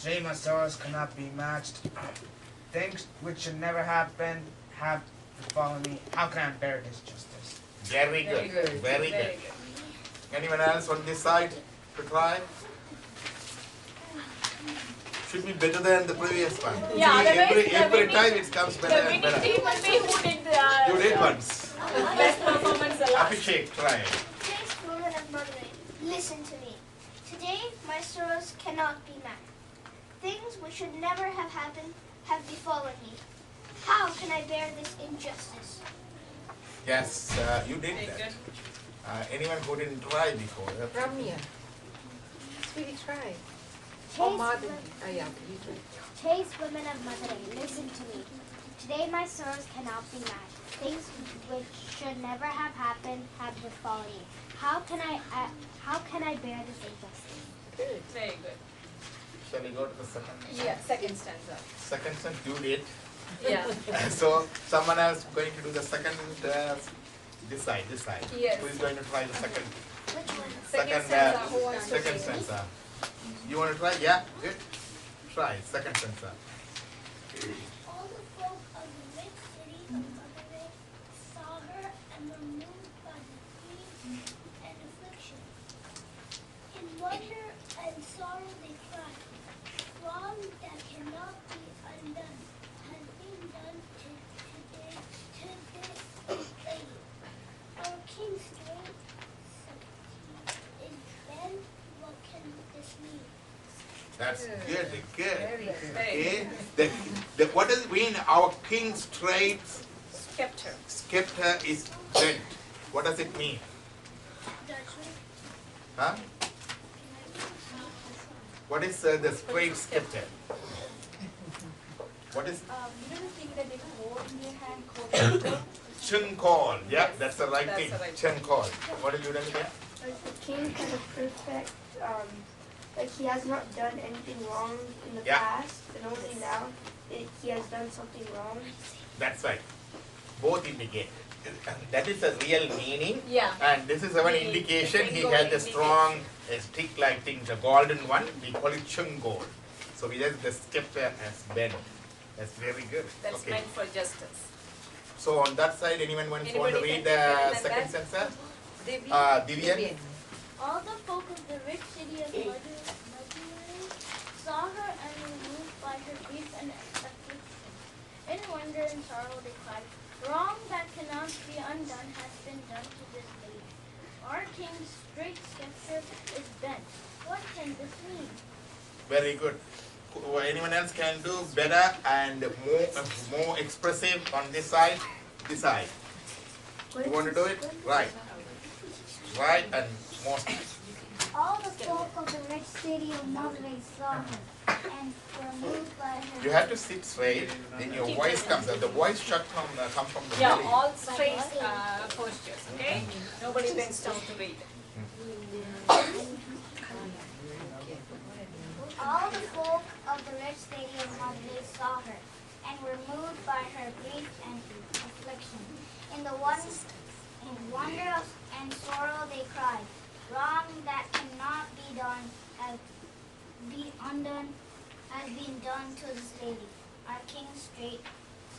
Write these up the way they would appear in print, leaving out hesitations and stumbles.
Today my sorrows cannot be matched. Things which should never happen have befallen me. How can I bear this justice? Very good. Very good. Anyone else on this side to try? Should be better than the previous one. Yeah, See, every time it comes better the and better. winning team will be who did You did once. best performance the last. Abhishek, try. Today's children of mother, listen to me. Today my sorrows cannot be matched. Things which should never have happened have befallen me. How can I bear this injustice? Yes, you did that. Anyone who didn't try before? Ramya. Sweetie, try. Chase, Yeah, you try. Chase women of mother, listen to me. Today my sorrows cannot be matched. Things which should never have happened have befallen me. How can I bear this injustice? Good. Very good. Shall we go to the second? Yeah, second stanza. Second sentence you did. Yeah. So someone else going to do the second. This side. Yes. Who is going to try the second? Which one? Second stanza. Who wants to Second sing? stanza. You want to try? Yeah. Good. Try second stanza. All the folk of the rich city of Mother saw her and were moved by the grief and affliction. In wonder and sorrow they cried, wrong that cannot be undone has been done to this lady. Our king's strength is bent. What can this mean? That's good. Very Okay. good. What does it mean? Our king's traits Scepter. scepter is bent. What does it mean? Judgment. Huh? What is the straight scepter? What is You know the thing that they hold in their hand called Chunkol? Yeah, Yes, that's the right that's thing. the right Chunkol. What did you do again? Like the king has a perfect, like he has not done anything wrong in the Yeah. past, and only now he has done something wrong. That's right. Both indicate. That is the real meaning. Yeah. And this is our The indication. He Chungol had the indication. strong stick-like thing, the golden one. We call it Chungol. So we just the scepter as bent. That's very good. That's Okay. meant for justice. So on that side, anyone want to Anybody read can the take it second like sentence? Divya. Divyan? All the folk of the rich city of Madhu saw her and were moved by her grief and affliction. In wonder and sorrow they cried, wrong that cannot be undone has been done to this lady. Our king's straight scepter is bent. What can this mean? Very good. Anyone else can do better and more expressive on this side? This side. You want to do it? Right. Right and most. All the folk of the rich city of Madhu saw her and were moved by her. You have to sit straight, then your voice comes out. The voice should come from the Yeah, belly. all straight postures. Okay. Nobody bends down to read. All the folk of the rich city of Madhu saw her and were moved by her grief and affliction. In wonder and sorrow they cried, wrong that cannot be done has been done to this lady. Our king's straight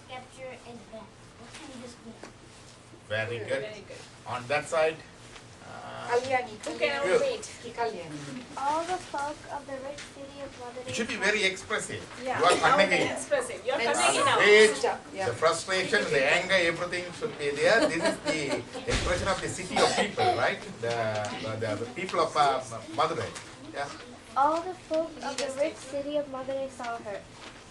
scepter is bent. What can this mean? Very good. Very good. On that side, Kalyani. Who can Good. read? Kalyani. All the folk of the rich city of you should be very expressive. Yeah. You are Now conveying. expressive. You're And coming in now. Rage, Yeah. the frustration, the anger, everything should be there. This is the expression of the city of people, right? The people of Madurai. Yeah. All the folk of the rich city of Madurai saw her,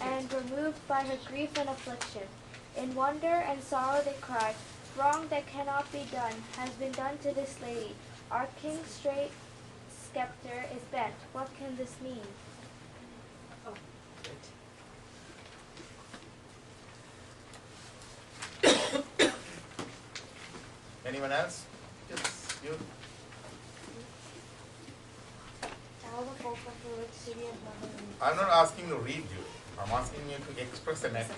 and were moved by her grief and affliction. In wonder and sorrow they cried, wrong that cannot be done has been done to this lady. Our king's straight scepter is bent. What can this mean? Anyone else? Yes, you. All the folk of the rich city of Madurai. I'm not asking you to read you. I'm asking you to express an act.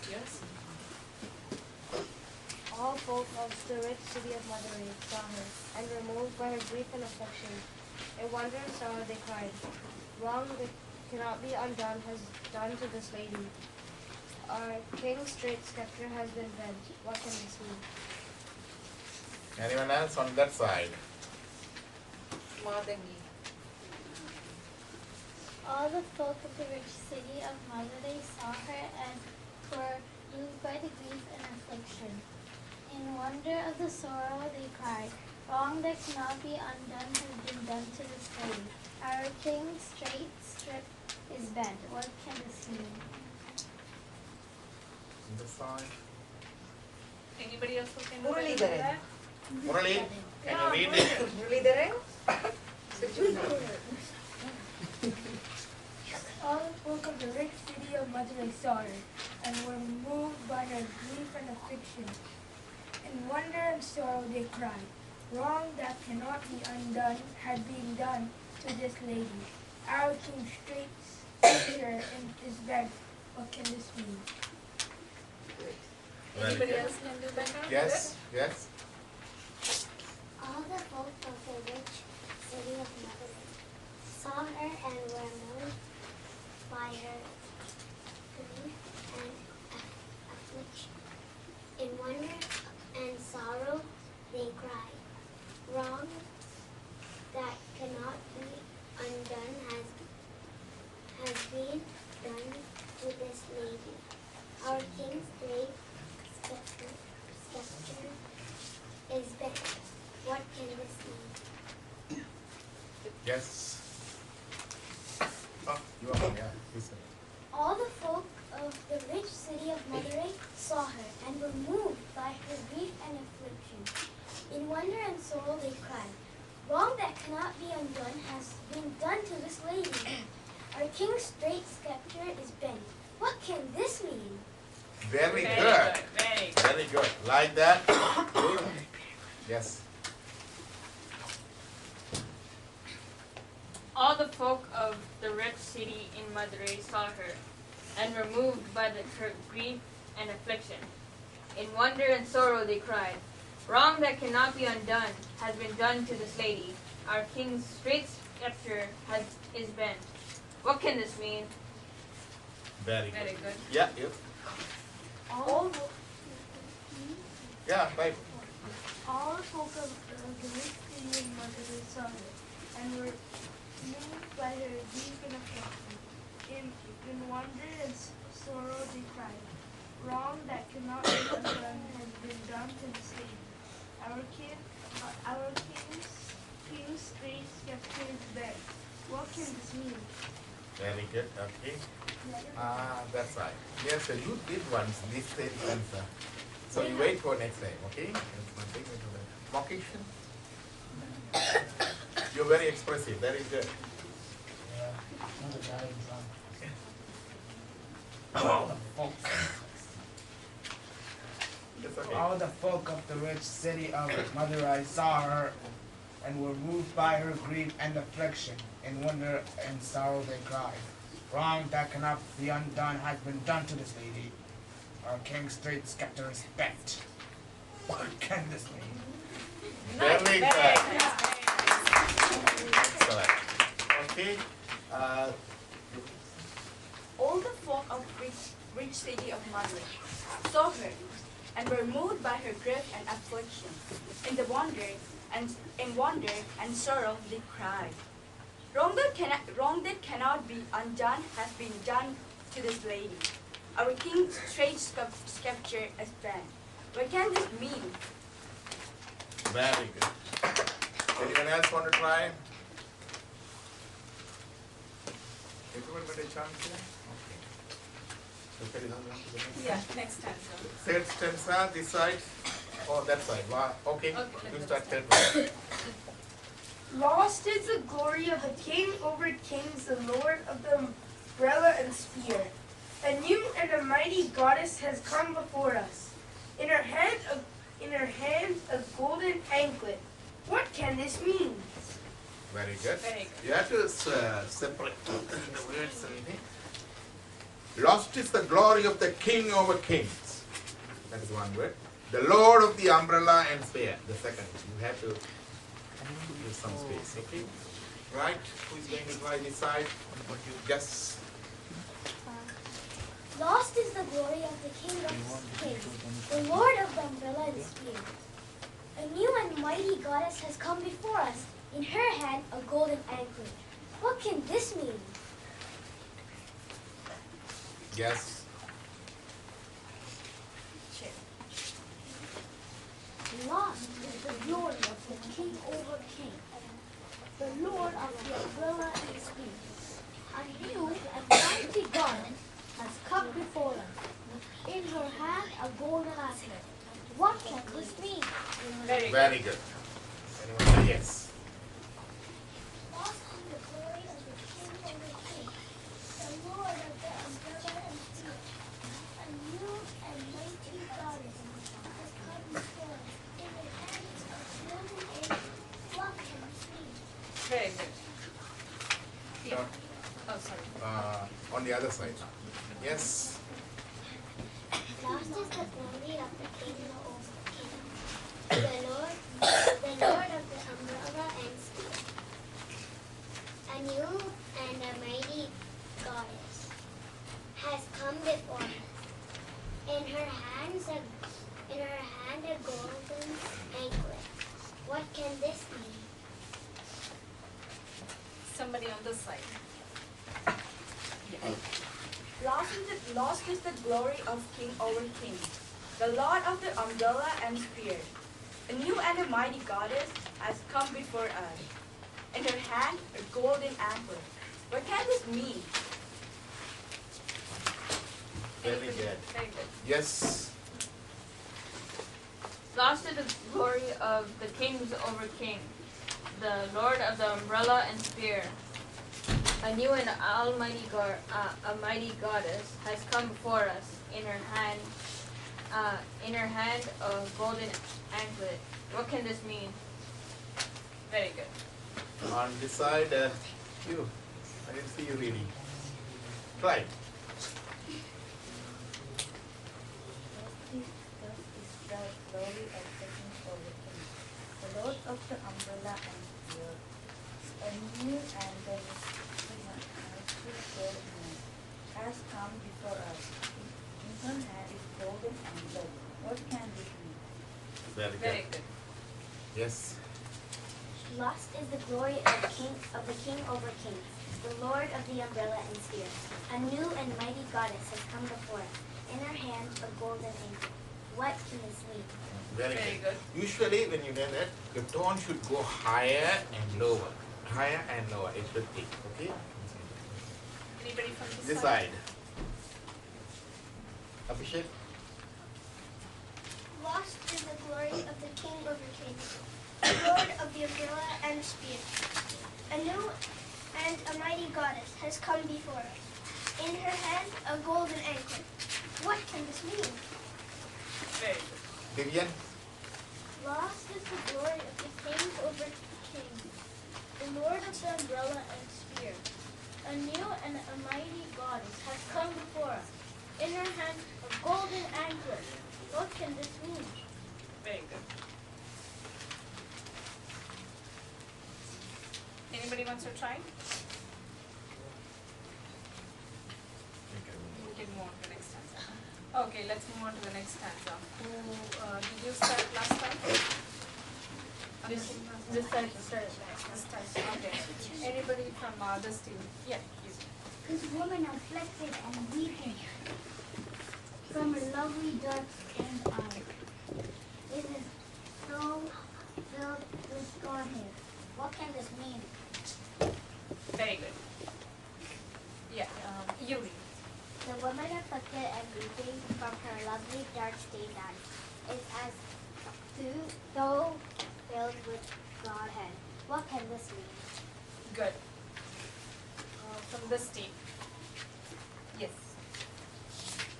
All folk of the rich city of Madurai saw her, and were moved by her grief and affliction. In wonder and sorrow they cried, wrong cannot be undone has done to this lady. Our king's straight scepter has been bent. What can this mean? Anyone else on that side? Madani. All the folk of the rich city of Madurai saw her and were moved by the grief and affliction. In wonder of the sorrow they cried, wrong that cannot be undone has been done to this lady. Our king's straight strip is bent. What can this mean? On this side. Anybody else who can do Murali better than Dharan. that? Murali, can you read it? Muralidharan? All the folk of the rich city of Madurai saw her, and were moved by her grief and affliction. In wonder and sorrow they cried, wrong that cannot be undone had been done to this lady. Our king's straight scepter is bent. What can this mean? Very Anybody good. else can do better? Yes, yes. All the folk of the rich city of Madurai saw her and were moved by her grief and affliction. In wonder and sorrow they cried, wrong that cannot be undone has been done to this lady. Our king's great scepter is bent. What can this mean? Yes. Oh, you are, yeah. Listen. All the folk of the rich city of Madurai saw her and were moved by her grief and affliction. In wonder and sorrow they cried, wrong that cannot be undone has been done to this lady. Our king's straight scepter is bent. What can this mean? Very Very good. Very good. Very good. Like that? Yes. All the folk of the rich city in Madurai saw her, and were moved by her grief and affliction. In wonder and sorrow they cried, wrong that cannot be undone has been done to this lady. Our king's straight scepter is bent. What can this mean? Very Very good. good. Yeah, you. All Yeah, right. All the folk of the rich city of Madurai saw her, and were moved by her grief and affliction. In wonder and sorrow they cried, wrong that cannot be undone has been done to this lady. Our king's straight scepter is bent. What can this mean? Very good. Okay. That's right. Yes, sir. You did once this same answer. So you wait for next time, okay? That's one thing. Mockition. You're very expressive. Very good. It's okay. All the folk of the rich city of Madurai saw her and were moved by her grief and affliction. In wonder and sorrow they cried, wrong that cannot be undone has been done to this lady. Our king's straight scepter is bent. What can this mean? Very good. Very Excellent. Okay. All the folk of rich city of Madurai saw her and were moved by her grief and affliction. In wonder and sorrow they cried, wrong that cannot be undone has been done to this lady. Our king's straight scepter is bent. What can this mean? Very good. Anyone else want to try? Everyone got a chance here? Okay. So carry on to the next. Yeah, next time. So. Third stanza, this side. Oh, that side. Wow. Okay. Okay, You let's start start. third one. Lost is the glory of a king over kings, the lord of the umbrella and spear. A new and a mighty goddess has come before us. In her hand a golden anklet. What can this mean? Very good. Very good. You have to separate the words and things. Lost is the glory of the king over kings. That is one word. The lord of the umbrella and spear. The second. You have to give some space. Okay. Right? Who is going to try this side? What you guess? Lost is the glory of the King of Kings, the Lord of the umbrella and spear. A new and mighty goddess has come before us, in her hand a golden anklet. What can this mean? Yes. Lost is the glory of the King over kings, the Lord of the umbrella and spear. A new and mighty goddess has come before us. In her hand a golden anklet. What can this mean? Very good. Anyone say yes? Lost in the glory of the King over kings, the Lord of the umbrella and spear. A new and mighty goddess has come before us. In her hand a golden anklet. What can this mean? Very good. Yeah. Oh, sorry. On the other side. Yes. Lost is the glory of the King over kings, the Lord of the umbrella and spear. A new and a mighty goddess has come before us. In her hand a golden anklet. What can this mean? Somebody on this side. Lost is the glory of King over King, the Lord of the umbrella and spear. A new and a mighty goddess has come before us. In her hand a golden anklet. What can this mean? Very good. Very good. Yes. Lost is the glory of the kings over king, the Lord of the umbrella and spear. A new and almighty a mighty goddess has come before us. In her hand a golden anklet. What can this mean? Very good. On this side, you. I didn't see you really. Try. This is the glory of the King over kings, the Lord of the umbrella and spear. A new and the has come before us. In her hand is golden and blood. What can this mean? Very good. Very good. Yes. Lost is the glory of the King over kings, the Lord of the umbrella and spear. A new and mighty goddess has come before us. In her hand a golden anklet. What can this mean? Very, Very good. good. Usually when you do that, the tone should go higher and lower. Higher and lower. It should be. Okay? Anybody from This side. Abhishek? Lost is the glory of the King over kings, the Lord of the umbrella and spear. A new and a mighty goddess has come before us. In her hand a golden anklet. What can this mean? Very good. Vivian? Lost is the glory of the King over kings, the Lord of the umbrella and spear. A new and a mighty goddess has come before us. In her hand a golden anklet. What can this mean? Very good. Anybody wants to try? We can move on to the next stanza. Okay, let's move on to the next stanza. Who did you start last time? This side started next. This time. Okay. Anybody from this team? Yeah, please. This woman afflicted and weeping from her lovely dark skinned eye. It is so filled with Godhead. What can this mean? Very good. Yeah, you read. The woman afflicted and weeping from her lovely dark stained eyes is as though filled with Godhead. What can this mean? Good. From this team. Yes.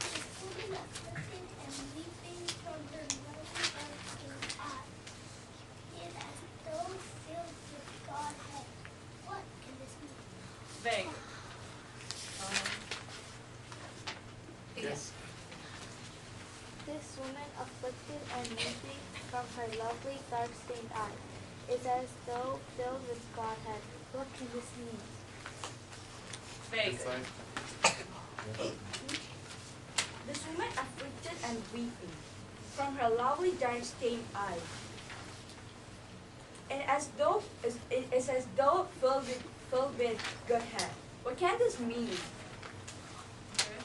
The woman afflicted and weeping from her lovely dark stained eyes is as though filled with Godhead. What can this mean? Very good. Yes. This woman afflicted and weeping from her lovely dark stained eyes is as though filled with Godhead. What can this mean? Very This good. side. This woman afflicted and weeping from her lovely dark-stained eye, and it is as though filled with good hair. What can this mean? Okay.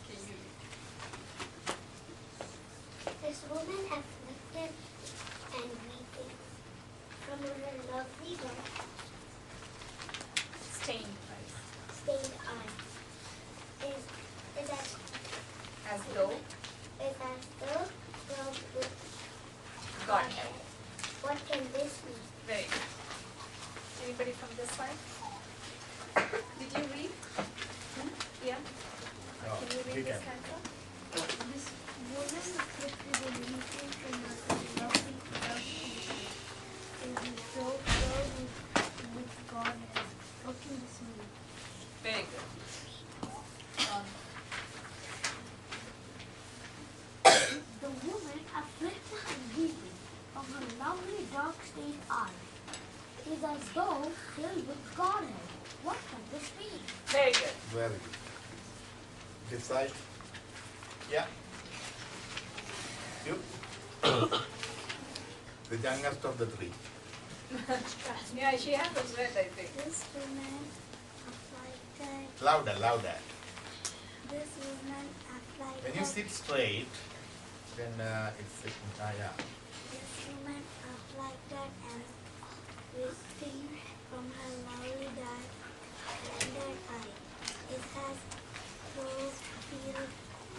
Can you This woman afflicted and weeping from her lovely dark Stain. stained eye is As though as though filled with Godhead. What can this mean? Very good. Anybody from this side? Did you read? Yeah. No, Can you you read this can. answer? This woman afflicted and weeping from her lovely dark is so filled with Godhead. What can this mean? Very good. The woman afflicted and weeping from her lovely dark stained eye is as though filled with Godhead. What can this mean? Very good. Very good. This side. Yeah. You. The youngest of the three. Yeah, she hasn't read, I think. This woman afflicted. Louder, louder. This woman afflicted. When you sit straight, then it's yeah. This woman afflicted and weeping from her lovely dark eye is as though filled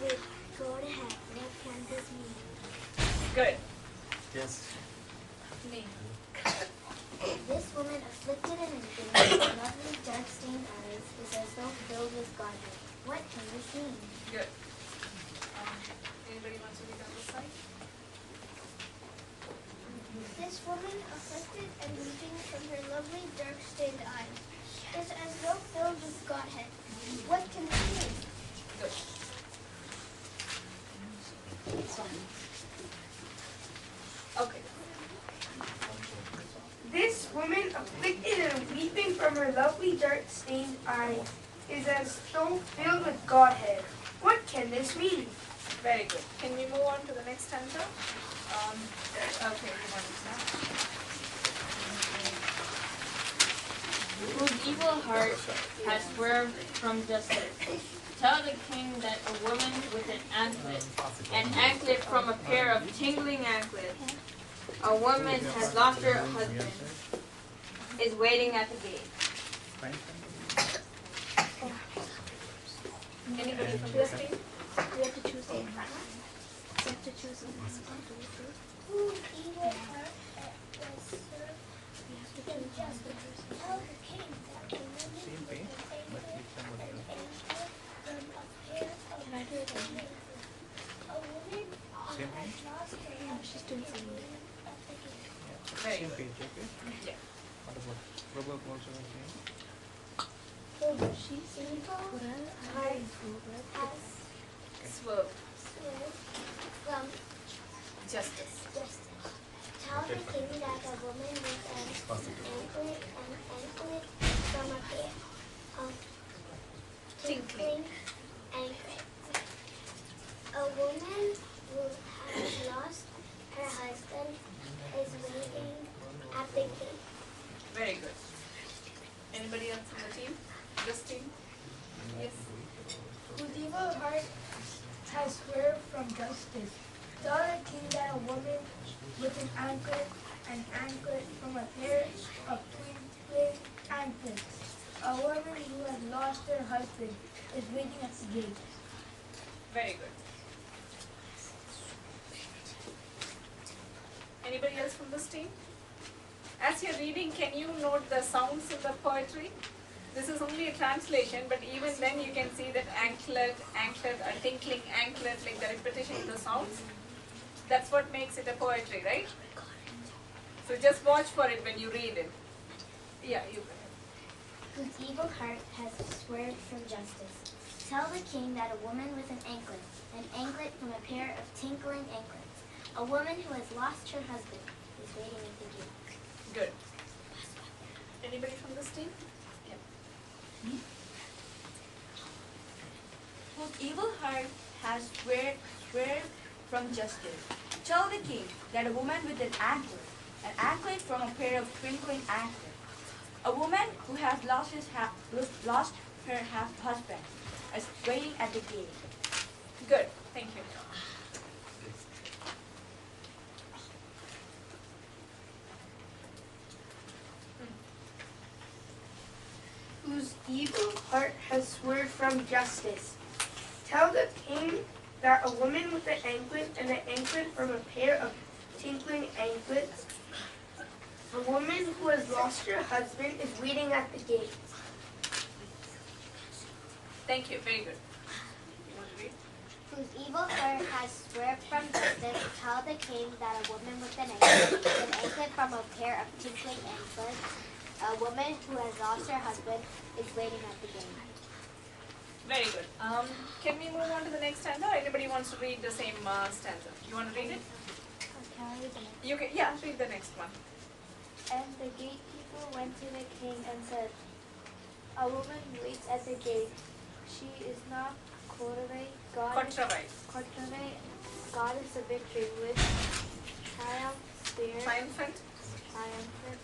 with Godhead. What can this mean? Good. Yes. Me. This woman afflicted and weeping from her lovely dark stained eyes is as though filled with Godhead. What can this mean? Good. Anybody wants to read on this side? This woman afflicted and weeping from her lovely dark stained eyes is as though filled with Godhead. What can this mean? Good. Okay. This woman afflicted and weeping from her lovely dark-stained eyes is as though filled with Godhead. What can this mean? Very good. Can we move on to the next stanza? Okay, you want to start? Whose evil heart has swerved from justice. Tell the king that a woman with an anklet from a pair of tingling anklets, a woman has lost her husband, is waiting at the gate. Anybody from this team? We have to choose one. We have to choose one. Whose evil heart was served from justice. Tell the king that the woman with an anklet from a pair of Can I do it again? A woman who has lost her husband. She's doing something. Very Same good. page, okay? Yeah. What about Robert also the same? She's evil heart has Swerve. swerved from Justice. justice. Tell the king that a woman with an anklet from a pair of tinkling anklets. A woman who has lost her husband is waiting at the gate. Very good. Anybody else on the team? This team? Yes. Whose evil heart has swerved from justice. Tell the king that a woman with an anklet from a pair of twinkling anklets, a woman who has lost her husband, is waiting at the gate. Very good. Anybody else from this team? As you're reading, can you note the sounds in the poetry? This is only a translation, but even then you can see that anklet, a tinkling anklet, like the repetition of the sounds. That's what makes it a poetry, right? So just watch for it when you read it. Yeah, you go ahead. Whose evil heart has swerved from justice. Tell the king that a woman with an anklet from a pair of tinkling anklets, a woman who has lost her husband, is waiting at the gate. Good. Anybody from this team? Yep. Whose evil heart has swerved from justice. Tell the king that a woman with an anklet from a pair of twinkling anklets, a woman who has lost her husband, is waiting at the gate. Good, thank you. Whose evil heart has swerved from justice. Tell the king that a woman with an anklet and an anklet from a pair of tinkling anklets, a woman who has lost her husband, is waiting at the gate. Thank you, very good. You want to read? Whose evil heart has swerved from justice, tell the king that a woman with an anklet from a pair of tinkling anklets, a woman who has lost her husband, is waiting at the gate. Very good. Can we move on to the next stanza? Or anybody wants to read the same stanza? You want to read it? Can I read the next? You can, yeah, read the next one. And the gatekeeper went to the king and said, a woman waits at the gate. She is not Kotrave, goddess of victory, with triumphant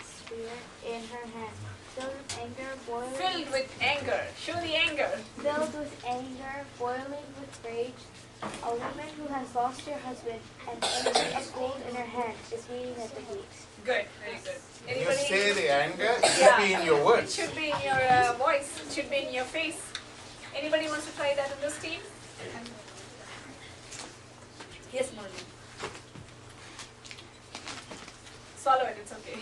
spear in her hand. Filled with anger, boiling. Filled with anger. Show the anger. Filled with anger, boiling with rage, a woman who has lost her husband and energy of gold in her hand is waiting at the gate. Good, very good. When you Anybody? say the anger, it should be in your It words. should be in your voice. It should be in your face. Anybody wants to try that in this team? Yes, Murli. Swallow it, it's okay.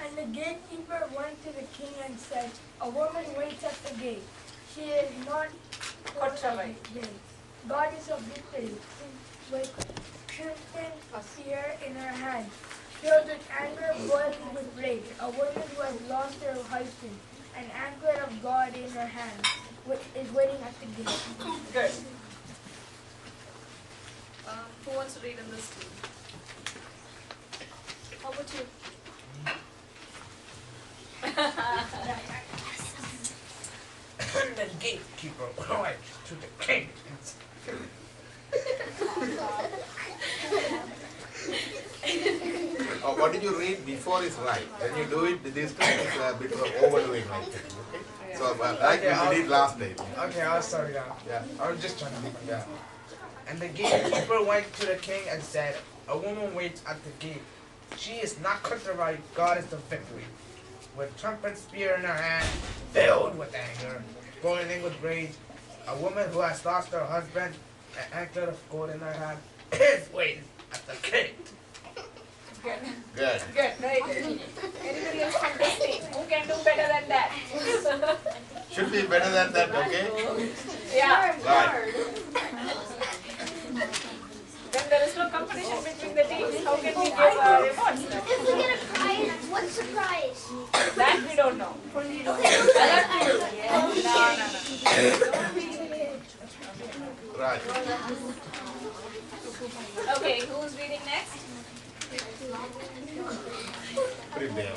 And the gatekeeper went to the king and said, a woman waits at the gate. She is not Kotrave. goddess of victory, with crimson spear in her hand. Filled with anger, boiling with rage, a woman who has lost her husband, an anklet of God in her hand, is waiting at the gate. Good. Who wants to read in this team? How about you? And the gatekeeper went to the king and said, Oh, what did you read before is right. When you do it this time, it's a bit of overdoing like that. Okay? So, like we did last time. Okay, I'll start it out. Yeah. I was just trying to remember that. And the gatekeeper went to the king and said, a woman waits at the gate. She is not Kotrave, goddess of victory, with trumpet spear in her hand, filled with anger, boiling with rage. A woman who has lost her husband, an anklet of gold in her hand, is waiting at the gate. Good. Good. Good, very good. Anybody else from this team? Who can do better than that? Should be better than that, okay? Yeah. Right. Then there is no competition between the teams. How can we give rewards? If we get a prize, what's the prize? That we don't know. No. Right. Okay, who's reading next? Prepare.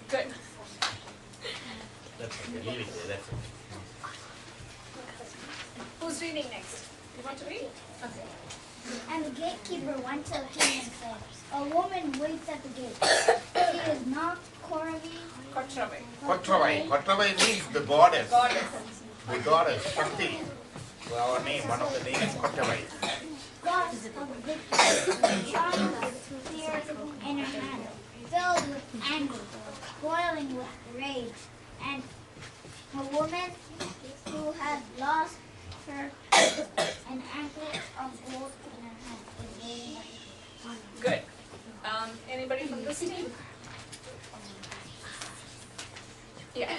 Good. That's okay. Leave it there. That's okay. Who's reading next? You want to read? Okay. And the gatekeeper went to the king and said, a woman waits at the gate. She is not Kotrave. Kotrave means the goddess. Goddess. The goddess, Shakti. So our name, one of the names is Kotrave. goddess of victory, triumphant spear in her hand, filled with anger, boiling with rage, and a woman who had lost her an anklet of gold in her hand is waiting at the Good. Anybody from this team? Yeah.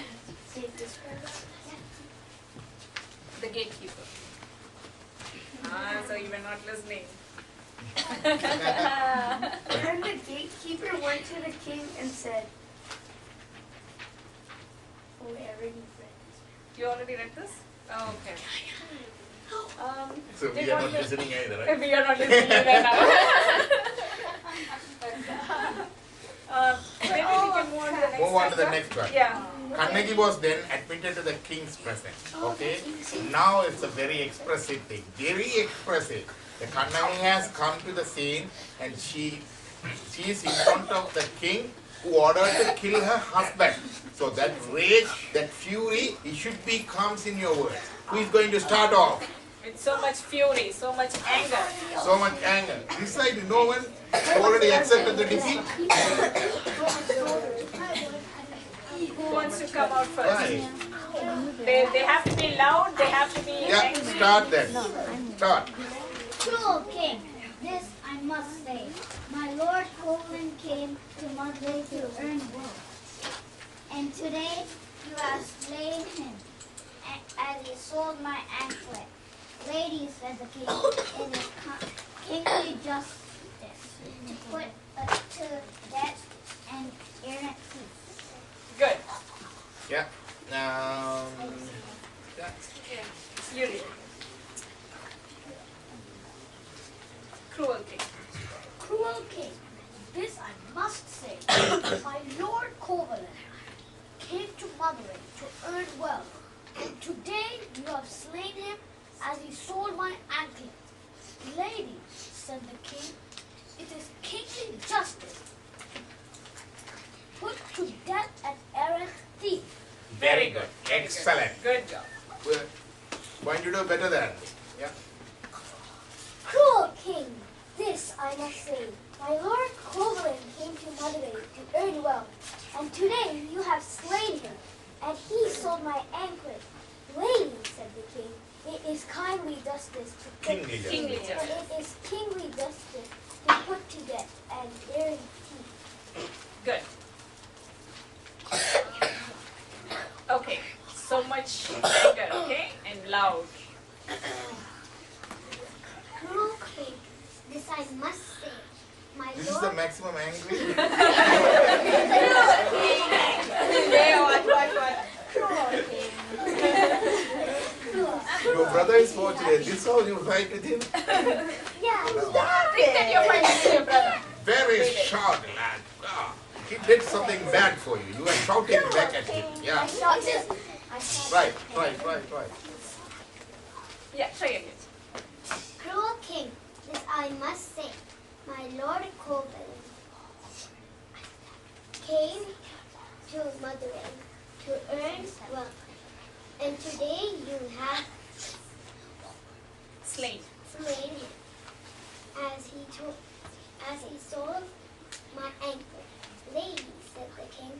The gatekeeper. So you were not listening. And the gatekeeper went to the king and said, oh, wait, I already read this. You already read this? Oh, okay. So we are not listening either, right? We are not listening either now. Maybe we can move on to the next one. Yeah. Kannagi was then admitted to the king's presence. Okay? Now it's a very expressive thing. Very expressive. The Kannagi has come to the scene and she is in front of the king who ordered to kill her husband. So that rage, that fury, it should be comes in your words. Who is going to start off? With so much fury, so much anger. So much anger. This side, no one already accepted the defeat. Who wants to come out first? Right. They have to be loud, they have to be angry. Start then. Start. Cruel king, this I must say. My lord Colin came to Mudley to earn wealth. And today you have slain him as he sold my anklet. Ladies, said the king, it is kingly justice to put to death and errant thief. Good. Yeah. Yuri. Cruel king. Cruel king, this I must say. My lord Covenant came to Motherway to earn wealth, and today you have slain him as he sold my anklet. Lady, said the king, it is kingly justice to put to death an errant thief. Very good. Excellent. Good job. Why don't you do better than? Yeah. Cruel king, this I must say. My lord Covenant came to Motherway to earn wealth, and today you have slain him, and he sold my anklet. Lady, said the king, it is kindly justice to put Kingly justice. It is kingly justice to put to death an errant thief. Good. Okay. So much anger, okay? And loud. Cruel king, this I must say. My This is lord the maximum angry. Cruel king. Your brother is fortunate. This how you fight with him? Yeah, Think that you're fighting with your brother. Very short, lad. Ah, he did something bad for you. You are shouting back at him. Yeah. I shouted. Right. Yeah, try again. Cruel king, this I must say. My lord Covenant came to Motherway to earn wealth, and today you have Slain. slain him as he sold my anklet. Lady, said the king,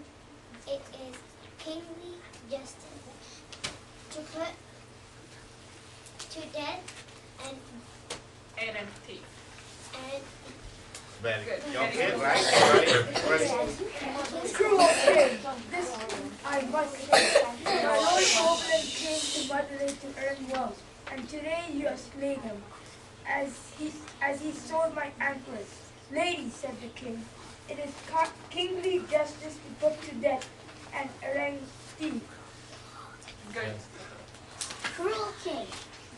it is kingly justice to put to death and Errant thief. Very good. Good. Okay, Very right. Cruel king, this I must say. My lord Covenant came to Motherway to earn wealth, and today you have slain him, as he sold my anklet. Lady, said the king, it is kingly justice to put to death an errant thief. Good. Cruel king,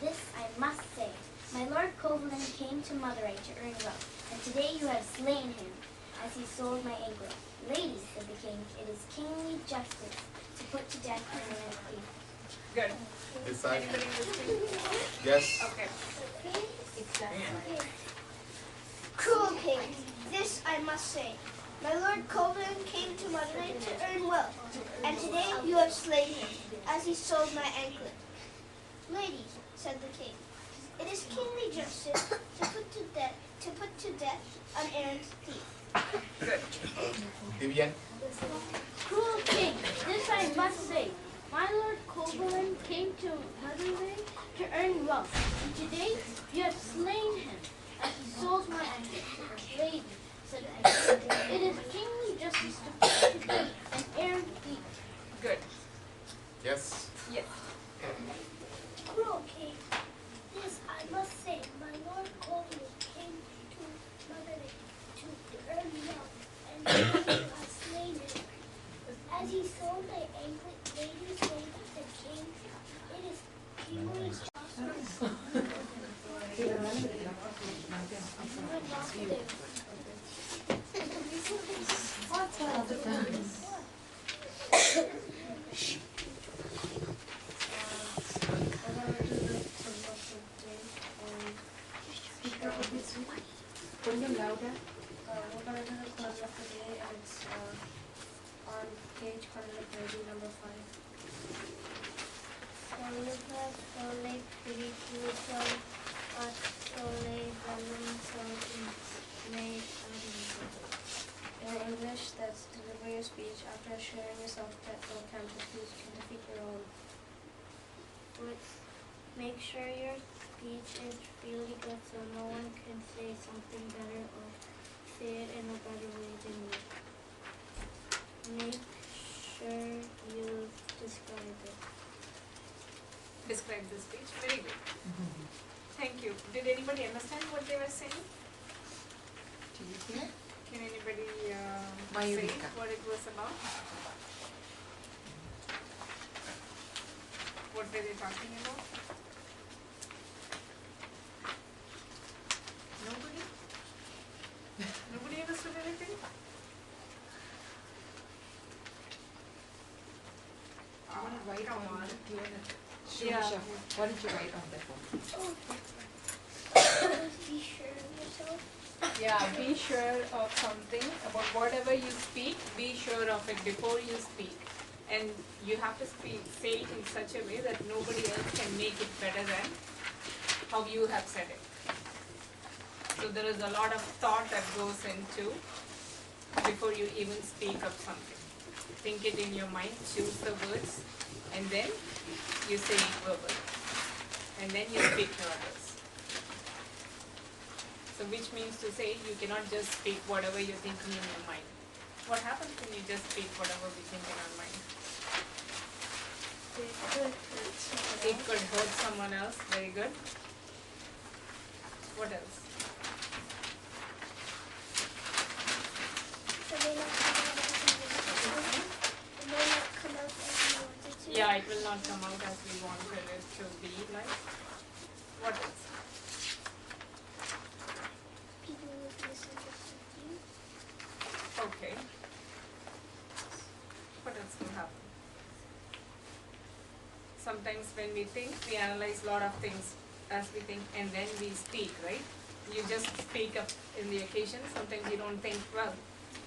this I must say. My lord Covenant came to Motherway to earn wealth, and today you have slain him, as he sold my anklet. Lady, said the king, it is kingly justice to put to death an errant thief. Good. This side. Anybody listening? Yes. Okay. Cruel king, this I must say. My lord Covenant came to Motherway to earn wealth, and today you have slain him, as he sold my anklet. Lady, said the king, it is kingly justice to put to death an errant thief. Good. Divyan. Cruel king, this I must say. My lord Covenant came to Motherway to earn wealth, and today you have slain him, as he sold my anklet. Lady, said the king, it is kingly justice to put to death an errant thief. Good. Yes. Yes. Cruel king, this I must say. My lord Covenant came to Motherway to earn wealth, and today you have slain him, as he sold my anklet. Lady, said the king, it is kingly justice Put them louder. We're going to do the close of the day, and it's on page 130, number 5. Soluba sole piricutum at sole velum made In English, that's deliver your speech after sharing yourself that will count to defeat your own. Make sure your speech is really good so no one can say something better or say it in a better way than you. Make sure you describe it. Describe the speech. Very good. Thank you. Did anybody understand what they were saying? Do you hear? Can anybody say Mayurika. what it was about? What were they talking about? Nobody? Nobody understood anything? Do you want to write Come on? on. Do you want to? Yeah. Sure. What did you write on that one? Be sure of yourself. Yeah, be sure of something about whatever you speak, be sure of it before you speak. And you have to say it in such a way that nobody else can make it better than how you have said it. So there is a lot of thought that goes into before you even speak of something. Think it in your mind, choose the words, and then you say it verbally. And then you speak to others. So which means to say you cannot just speak whatever you're thinking in your mind. What happens when you just speak whatever we think in our mind? It could hurt someone else. Very good. What else? So they not come out as you wanted. It may not come out as you wanted to. Yeah, it will not come out as we wanted it to be like. What else? People will misunderstand you. Okay. What else will happen? Sometimes when we think, we analyze a lot of things as we think and then we speak, right? You just speak up in the occasion, sometimes you don't think well.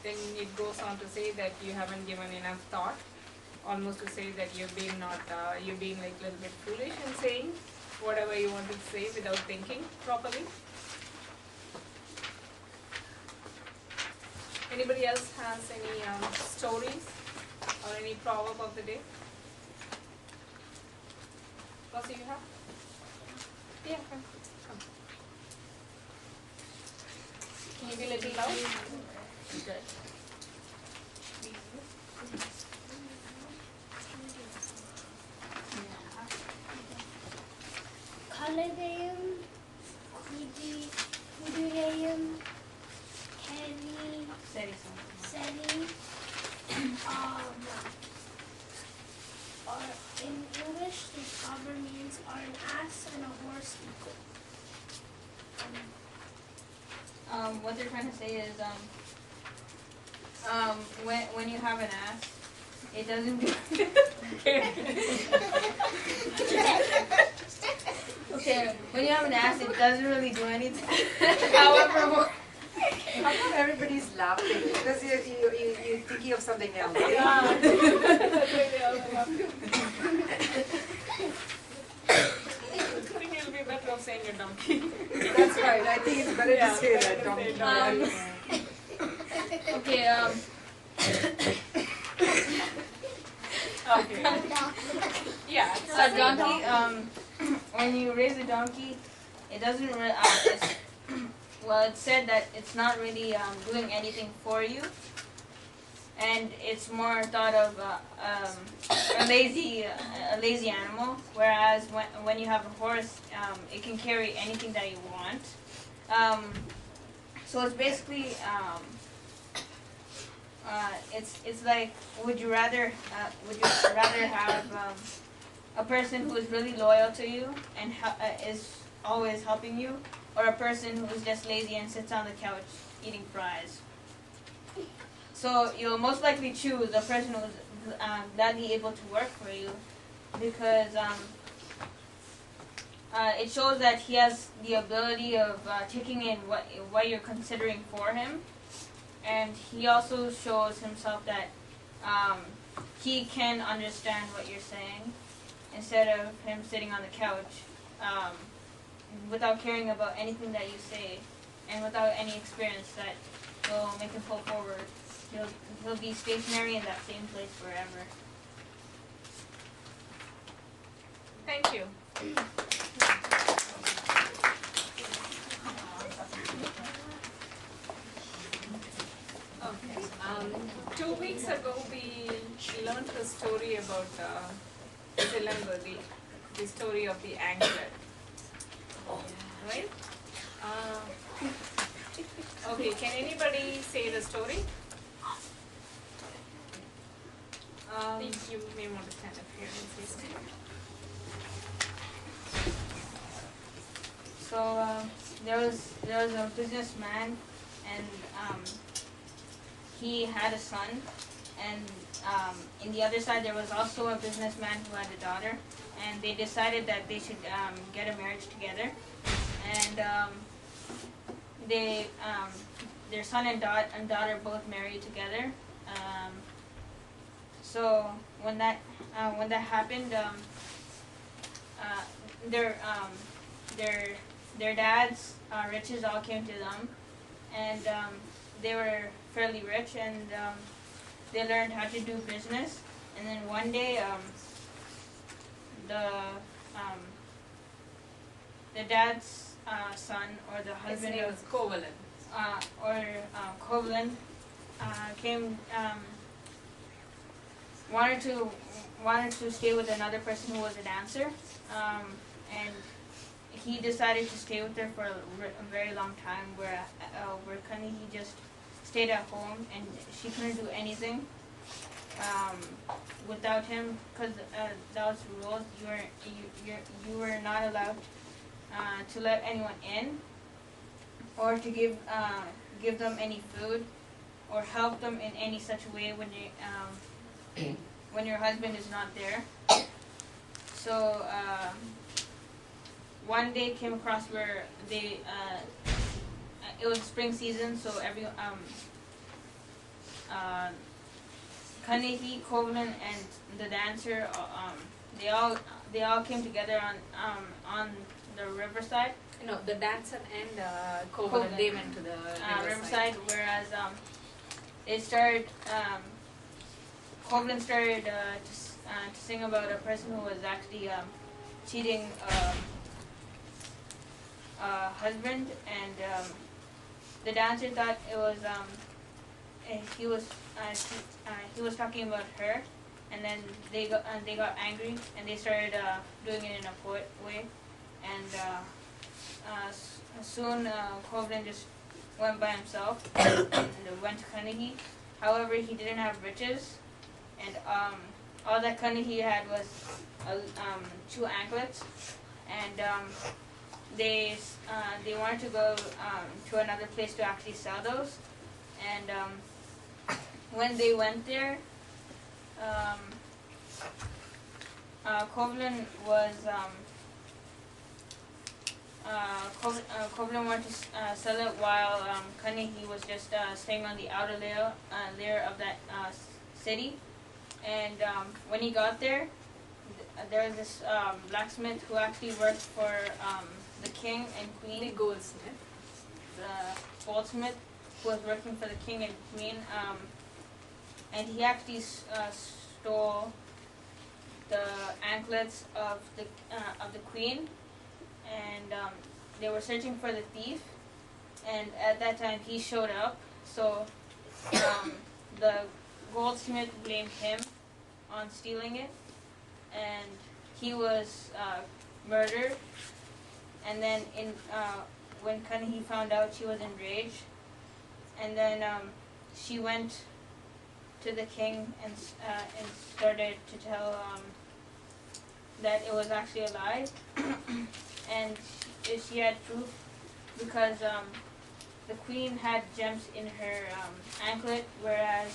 Then it goes on to say that you haven't given enough thought, almost to say that you're being like a little bit foolish in saying whatever you want to say without thinking properly. Anybody else has any stories or any proverb of the day? Rosie, you have? Yeah, come. Can you be a little loud? Good. Kalagayam, Kudurayam, Kenny, Seri. Seri, or in English, this proverb means are an ass and a horse equal. What they're trying to say is, when you have an ass, it doesn't do. Okay, when you have an ass, it doesn't really do anything. However, How come everybody's laughing? Because you're thinking of something else. Yeah. Yeah. I think it'll be better off saying a donkey. That's right. I think it's better to say that, donkey. okay, Okay. Yeah. a donkey, when you raise a donkey, it doesn't really, well, it's said that it's not really doing anything for you, and it's more thought of a lazy animal. Whereas when you have a horse, it can carry anything that you want. So it's basically it's like, would you rather have a person who is really loyal to you and is always helping you, or a person who's just lazy and sits on the couch eating fries. So you'll most likely choose a person who's gladly able to work for you, because it shows that he has the ability of taking in what you're considering for him, and he also shows himself that he can understand what you're saying, instead of him sitting on the couch without caring about anything that you say, and without any experience that will make him pull forward. He'll be stationary in that same place forever. Thank you. Okay. 2 weeks ago we learned the story about Silango, the story of the anklet. Right? Okay, can anybody say the story? You may want to stand up here and say something. So there was a businessman, and he had a son, and in the other side there was also a businessman who had a daughter, and they decided that they should get a marriage together, and their son and daughter both married together. So when that happened, their dad's riches all came to them, and they were fairly rich, and they learned how to do business. And then one day, the dad's son, or the husband, His name was Kovalan. Covenant, came, wanted to stay with another person who was a dancer, and he decided to stay with her for a very long time, where he just stayed at home, and she couldn't do anything without him, because that was the rules. You were not allowed to let anyone in, or to give them any food, or help them in any such way when your husband is not there. So one day came across where it was spring season, so Kanehi, Covenant, and the dancer, they all came together on the riverside. No, the dancer and Kovalan, they went to the riverside, whereas it started. Covenant started to sing about a person who was actually cheating husband, and the dancer thought it was he was talking about her, and then they got angry, and they started doing it in a poet way, and soon Covenant just went by himself and went to Kanehi. However, he didn't have riches, and all that Kanehi had was 2 anklets, and they wanted to go to another place to actually sell those, and when they went there, Covenant was Covenant wanted to sell it, while Kanehi was just staying on the outer layer of that city. And when he got there, there was this blacksmith who actually worked for the king and queen. The goldsmith. The goldsmith who was working for the king and queen, and he actually stole the anklets of the queen, and they were searching for the thief, and at that time he showed up, so the goldsmith blamed him on stealing it, and he was murdered. And then when Kanehi found out, she was enraged, and then she went to the king and started to tell that it was actually a lie, and she had proof because the queen had gems in her anklet, whereas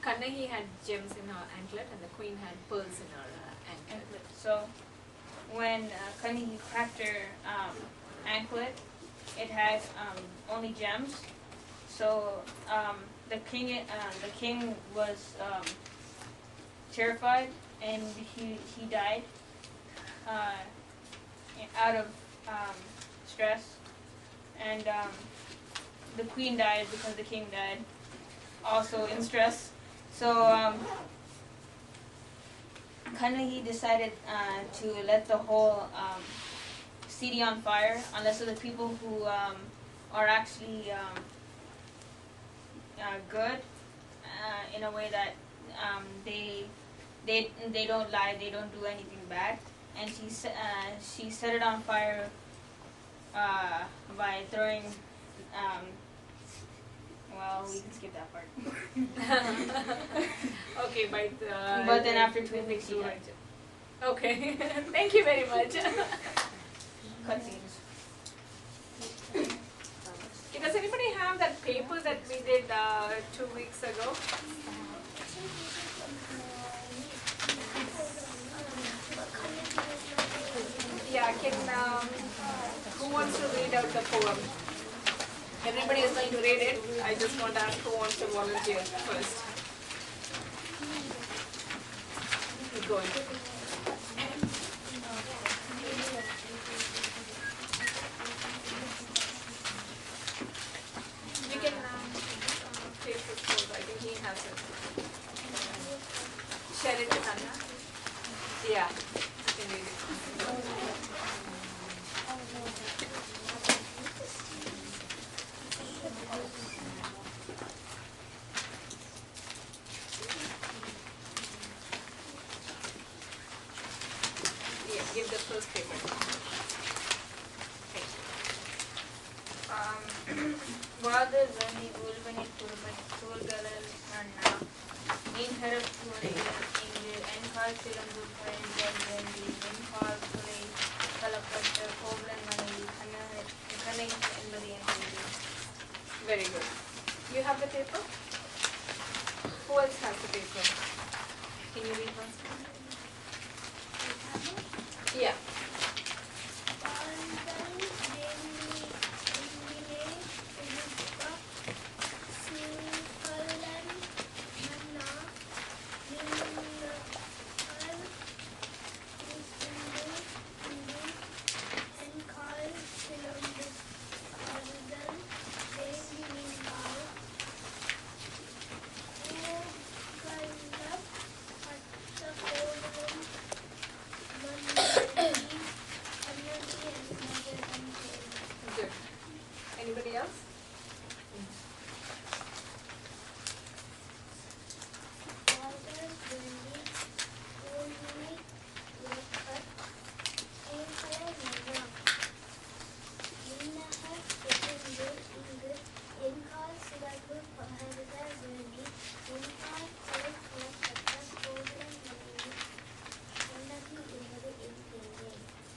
Kannagi had gems in her anklet and the queen had pearls in her anklet. So when Kannagi cracked her anklet, it had only gems. So the king was terrified, and he died out of stress, and the queen died because the king died, also in stress. So Kannagi decided to let the whole city on fire, unless the people who are actually good in a way that they don't lie, they don't do anything bad, and she set it on fire by throwing. Well, we can skip that part. Okay, but then after 2 weeks, she died. Okay, thank you very much. Cutscenes. Okay, does anybody have that paper that we did 2 weeks ago? Yeah, who wants to read out the poem? Everybody is going to read it. I just want to ask who wants to volunteer first. Go ahead. You can take this photo. I think he has it. Share it with Anna. Yeah, you can read it. Yeah, give the first paper. Father Zani Ulvani Turgalal Anna in her Ingle and Carl Silambu Vendi in Carl Kule Kalapata Koblan Mani Kanai and Maria. Very good. You have the paper? Who else has the paper? Can you read once? Yeah. Good. Anybody else?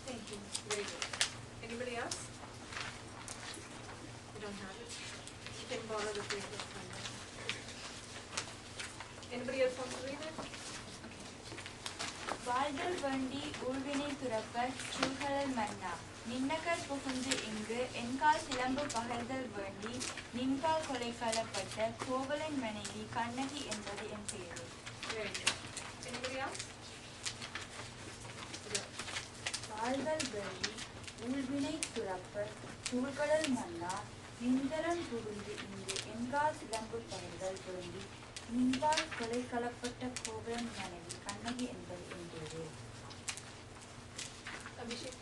Thank you. Very good. Anybody else? You don't have it? You can borrow the paper from them. Anybody else want to read it? வாழ்தல் வண்டி ஊழ்வினை துறப்ப சூழ்கடல் மன்னா நின்னகர் புகுந்து இங்கு என்கால் சிலம்பு பகர்தல் வேண்டி நின்பால் கொலைக்காலப்பட்ட கோவலன் மனைவி கண்ணகி என்பது என் பெயர். Very good. Anybody else? வாழ்தல் வண்டி ஊழ்வினை துறப்ப சூழ்கடல் மன்னா நின்றரன் புகுந்து இங்கு என்கால் சிலம்பு பகர்தல் வேண்டி நின்பால் கொலைக்காலப்பட்ட கோவலன் மனைவி கண்ணகி என்பது என் பெயர். Abhishek.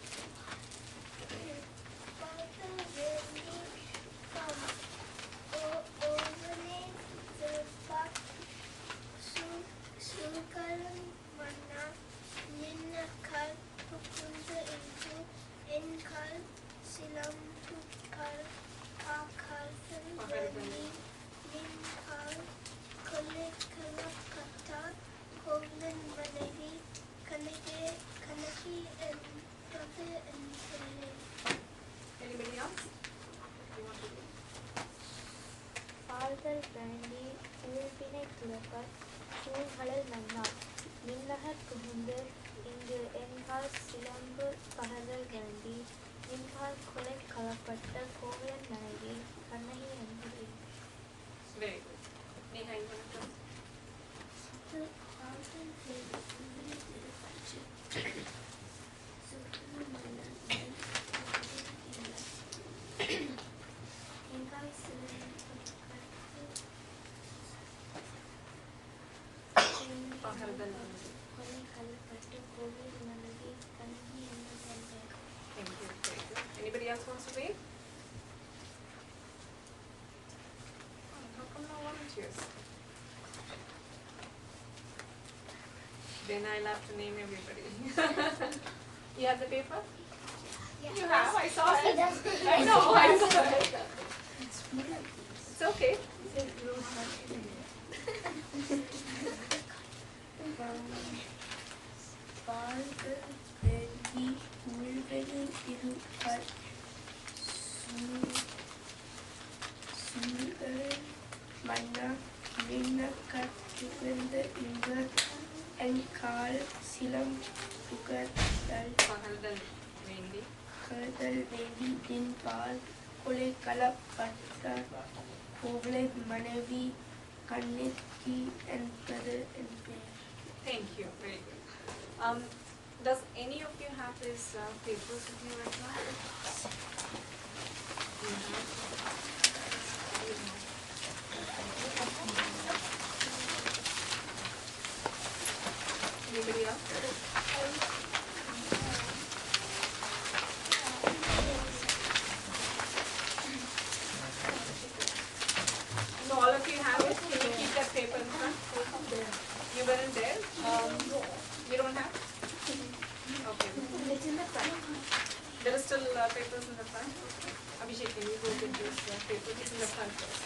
பகல்கள் வேண்டி ஊழ்வினை துறப்பச் சூழ்கடல் மன்னா மின்னகர் புகுந்து இங்கு என்கால் சிலம்பு பகல்கள் வேண்டி நின்பால் கொலை களப்பட்ட கோவலன் மனைவி கண்ணகி என்பது. Very good. Neha, you want to tell? Thank you. Very good. Anybody else wants to read? How come no volunteers? Then I'll have to name everybody. You have the paper? Yes. You have? I saw it. Yes. I know, I saw it. It's okay. பால்கள் வேண்டி உள்வெளியில் இருப்பர் சூழ்கடல் மன்னா மின்னகர் புகுந்து இங்கு என்கால் சிலம்புகதல் பகல்கள் வேண்டி நின்பால் கொலை களப்பட்ட கோவலன் மனைவி கண்ணகி என்பது என் பெயர். Thank you. Very good. Does any of you have these papers with you right now? Anybody else? No, all of you have it. Can you keep that paper in front? You weren't there? You don't have? Okay. It's in the front. There are still papers in the front. Abhishek, can you go get those papers? It's in the front first.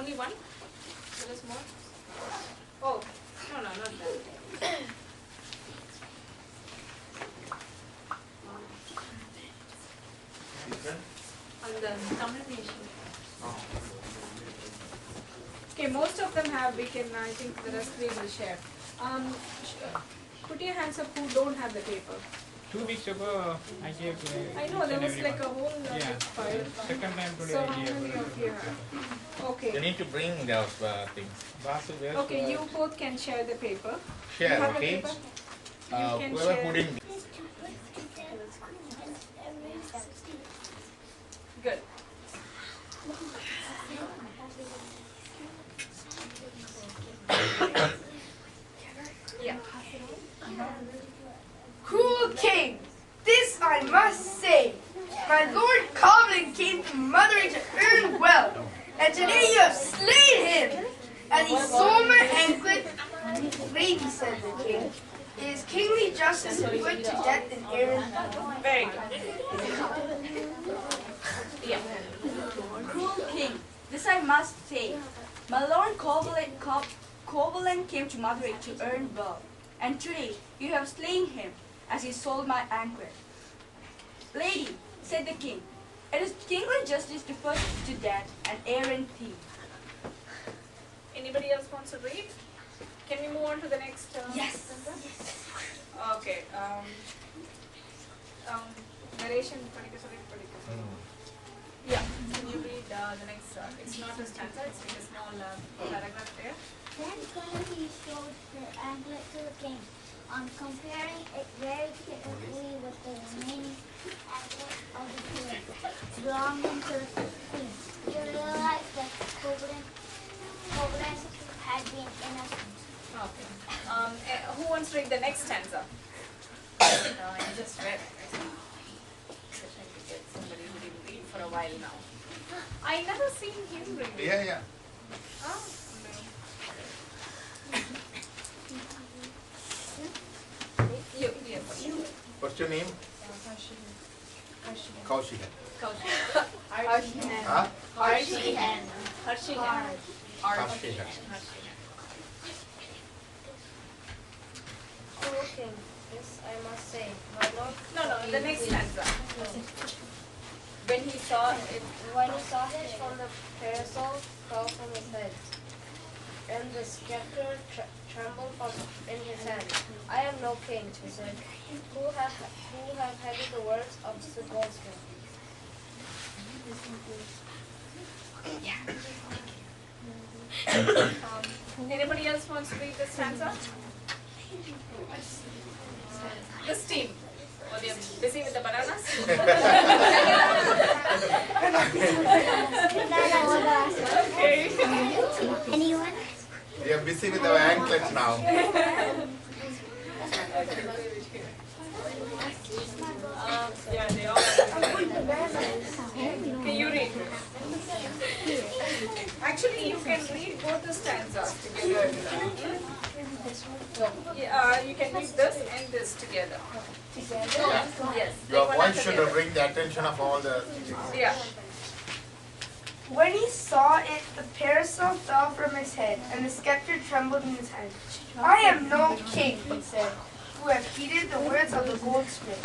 Only one? There is more? Oh, no, not that. On the combination. Okay, most of them have. We can, I think the rest we will share. Put your hands up who don't have the paper. 2 weeks ago, I gave. I know there was like a whole Yeah. big file. Second time today, So I how gave. many of you have? Okay. You need to bring those things. Basu, where's Okay, you both can share the paper. Share, You have the okay? paper? can Whoever share. put in. Good. Yeah. Cruel king, this I must say. My lord Coblin came to Mother to earn wealth, and today you have slain him. As he saw my anklet, lady, said the king, it is kingly justice to put to death an errant. Very good. Yeah. Cruel king, this I must say. My lord Covalent came to Madurai to earn wealth, and today you have slain him as he sold my anklet. Lady, said the king, it is kingly justice to put to death an errant thief. Anybody else wants to read? Can we move on to the next? Yes. Sentence? Okay. Narration. Yeah. Can you read the next? It's not a stanza. It's like a small paragraph there. Then Kennedy showed her anklet to the king. On comparing it very carefully with the remaining anklet of the king belonging to the queen, he realized that Covalent had been innocent. Okay. Who wants to read the next stanza? I just read. Trying to get somebody who didn't read for a while now. I never seen him read. Yeah. Oh, no. Yes. What's your name? Kaushika. Harshihan. Huh? Harshihan. Harshihan. Kaushika. O king, this I must say, my lord. No, the next stanza. When he saw it, When he saw it from the parasol, fell from his head, and the scepter trembled in his hand. I am no king, he said, who have headed the words of the goldsmith. Anybody else wants to read this stanza? This team. Oh, they're busy with the bananas? Okay. Anyone? We are busy with our anklets now. Yeah, they all Can you read? Actually, you can read both the stanzas together. Yeah, you can read this and this together. Yeah. Yes. Your take one voice after should the other. bring the attention of all the. Yeah. When he saw it, the parasol fell from his head, and the scepter trembled in his hand. I am no king, he said, who have heeded the words of the goldsmith.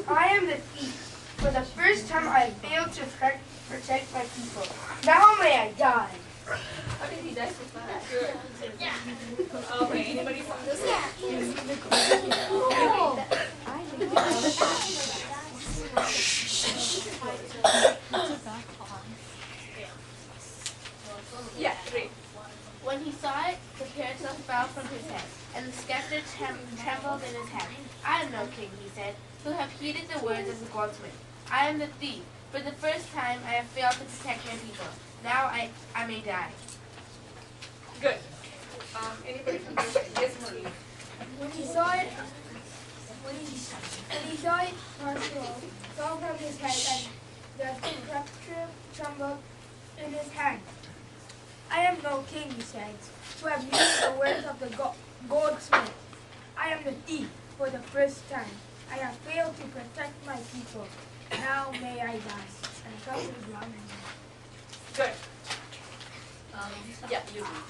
I am the thief. For the first time I have failed to protect my people. Now may I die. How did he die so fast? Okay, anybody from this? Yeah, great. When he saw it, the parasol fell from his head, and the scepter trembled in his hand. I am no king, he said, who have heeded the words of the goldsmith. I am the thief. For the first time I have failed to protect my people. Now I may die. Good. Anybody from this? Yes, Marie. When he saw it, parasol fell from his head, and the scepter trembled in his hand. I am no king, he said, who have used the words of the goldsmith. I am the thief. For the first time, I have failed to protect my people. Now may I die. And fell to the ground and died. Good. Yeah, you read.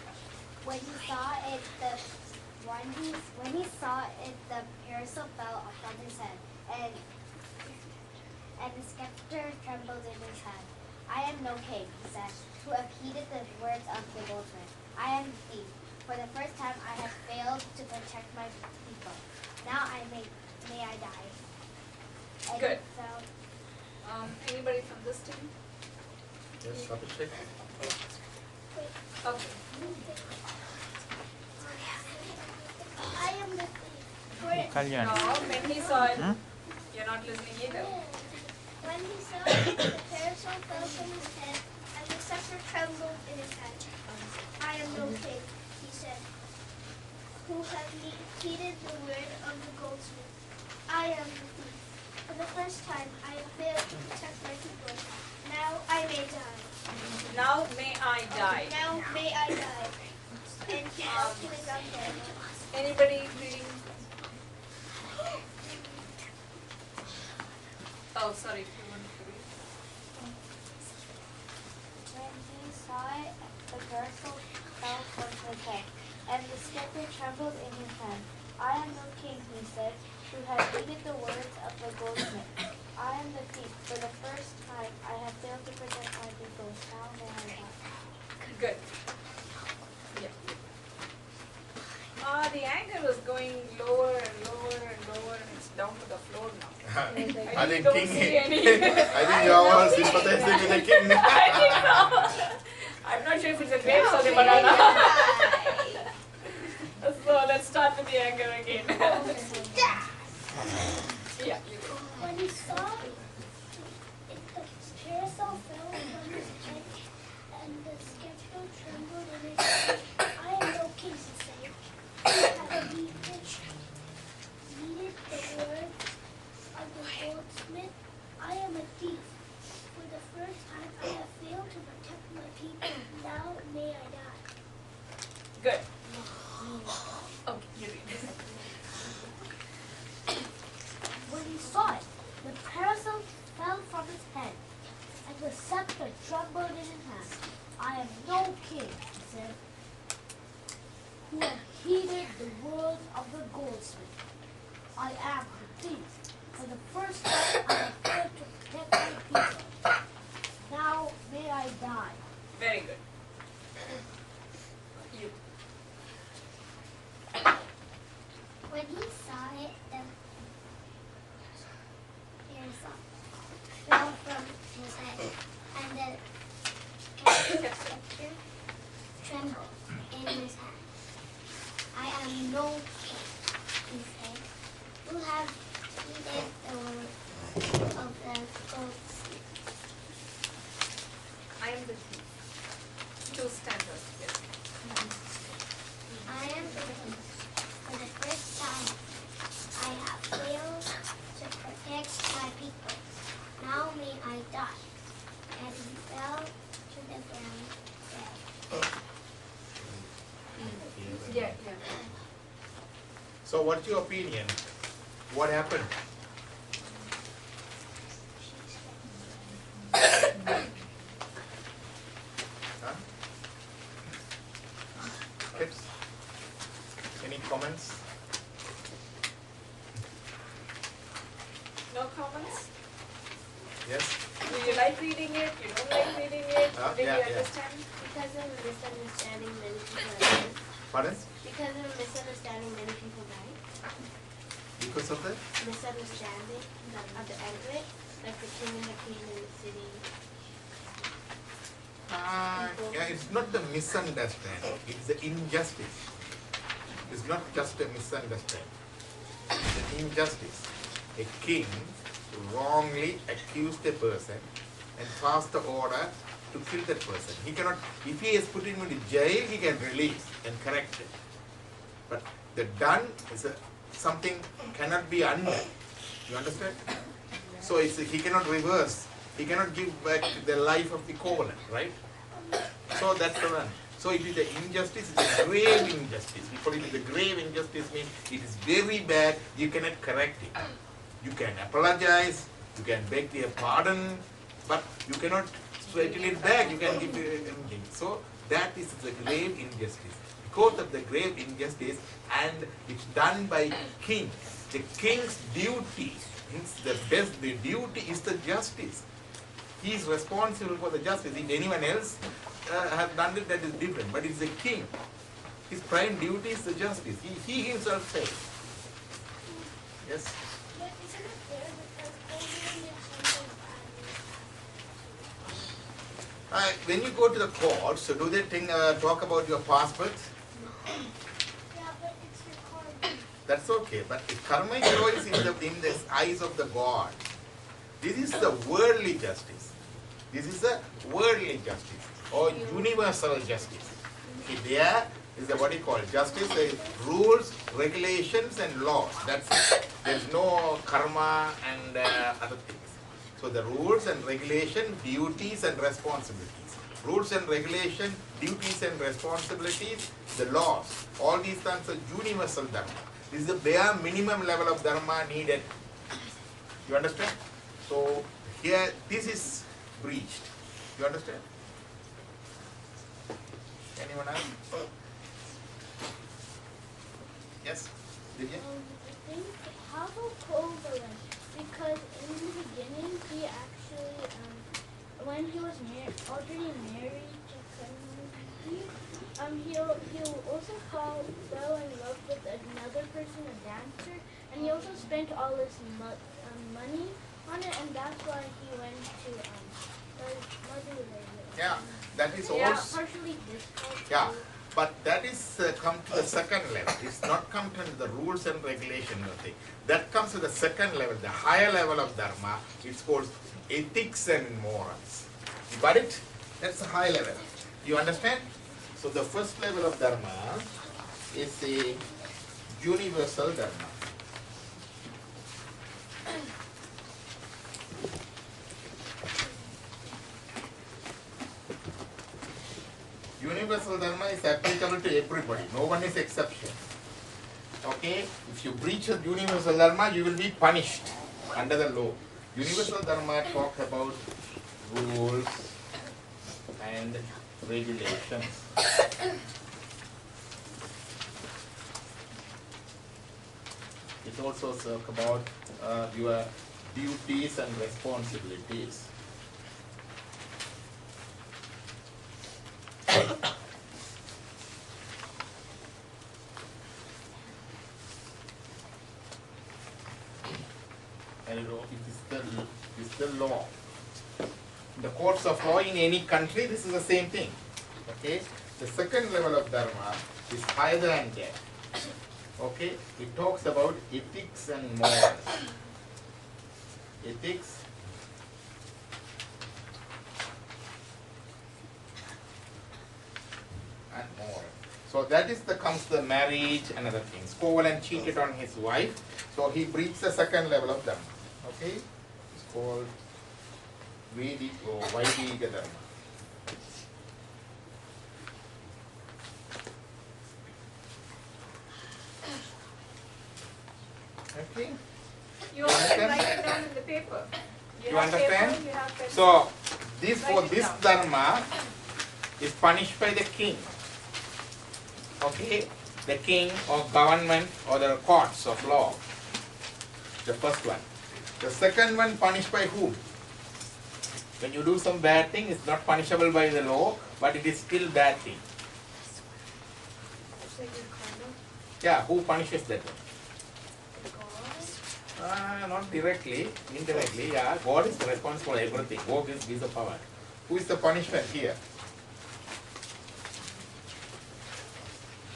When he saw it, the parasol fell from his head, and the scepter trembled in his hand. I am no king, he said, who have heeded the words of the goldsmith. I am the thief. For the first time I have failed to protect my people. Now may I die. And Good. So, Anybody from this team? Yes, Abhishek. Okay. I am the thief. Kalyan. No, when he saw it, you're not listening either. When he saw it, the parasol fell from his head, and the scepter trembled in his hand. I am no king, he said, who have heeded the word of the goldsmith. I am the thief. For the first time, I have failed to protect my people. Now I may die. Now may I die. Now may I die. And fell to the ground dead. Anybody reading? Oh, sorry. If you want to read. When he saw it, the parasol fell from his head, and the scepter trembled in his hand. I am no king, he said, who has heeded the words of the goldsmith. I am the thief. For the first time I have failed to protect my people. Now may I die. Good. Yeah. The anchor was going lower and lower and lower, and it's down to the floor now. I think don't king. see any. I think you are all sympathizing with the king. I think so. I'm not sure if it's a grapes or the banana. So let's start with the anchor again. Yeah. When he saw it, the parasol fell from his head, and the scepter trembled in his hand. I am no king, he said. Have heeded the words of the goldsmith. I am a thief. For the first time I have failed to protect my people. Now may I die. Good. Okay, you read. he saw it, the parasol fell from his head, and the scepter trembled in his hand. I am no king, he said. You have heeded the word of the goats. I am the king. 2 stanzas. Yes. I am the king. For the first time, I have failed to protect my people. Now may I die. And he fell to the ground dead. Yeah. So what's your opinion? What happened? Huh? Kids? Any comments? No comments? Yes? Do you like reading it? You don't like reading it? Did yeah, you yeah. understand? Because of a misunderstanding, many people died. Pardon? Because of a misunderstanding, many people died. Because of the? Misunderstanding at the end of it, like the king and the queen in the city. Yeah, it's not the misunderstanding, it's the injustice. It's not just a misunderstanding. It's an injustice. A king wrongly accused a person and passed the order to kill that person. He cannot, if he has put him into jail, he can release and correct it. But the done is something cannot be undone. You understand? So he cannot reverse. He cannot give back the life of the covenant, right? So that's the one. So it is the injustice, it's a grave injustice. We call it the grave injustice means it is very bad, you cannot correct it. You can apologize, you can beg their pardon, but you cannot straighten it back, you can give anything. So that is the grave injustice. Because of the grave injustice, and it's done by king. The king's duty, the duty is the justice. He is responsible for the justice. If anyone else have done it, that is different. But it's the king. His prime duty is the justice. He himself says. Yes? But isn't it fair because When you go to the court, so do they talk about your passport? yeah, but it's your karma. That's okay. But if karma is in the eyes of the God, this is the worldly justice. This is a worldly justice or universal justice. Okay, there is the what you call justice, the rules, regulations and laws. That's it. There's no karma and other things. So the rules and regulation, duties and responsibilities. Rules and regulation, duties and responsibilities, the laws. All these things are universal dharma. This is the bare minimum level of dharma needed. You understand? So here this is breached. You understand? Anyone else? Yes? Divya? I think, how about Covalent? Because in the beginning, he actually, when he was already married to Kanji, he'll also fell in love with another person, a dancer, and he also spent all his money on it, and that's why he went to Yeah, that is also. Yeah, partially difficult. Yeah, but that is come to the second level. It's not come to the rules and regulation thing. That comes to the second level, the higher level of dharma. It's called ethics and morals. You got it? That's the high level. You understand? So the first level of dharma is the universal dharma. Universal dharma is applicable to everybody. No one is exception. Okay? If you breach the universal dharma, you will be punished under the law. Universal dharma talks about rules and regulations. It also talks about your duties and responsibilities. And it is the law. In the courts of law in any country, this is the same thing. Okay? The second level of dharma is higher than that. Okay? It talks about ethics and morals. Ethics and moral. So that is comes the marriage and other things. Kovalan cheated on his wife, so he breaks the second level of dharma. Okay? It's called Vedic or Vaidika dharma. Okay? You also write it down in the paper. You have understand? Paper, you have pencil. So this for Write it this down. dharma is punished by the king. Okay? The king or government or the courts of law. The first one. The second one punished by whom? When you do some bad thing, it's not punishable by the law, but it is still bad thing. Yeah, who punishes that one? Not directly, indirectly, yeah. God is responsible for everything. God gives the power. Who is the punishment here?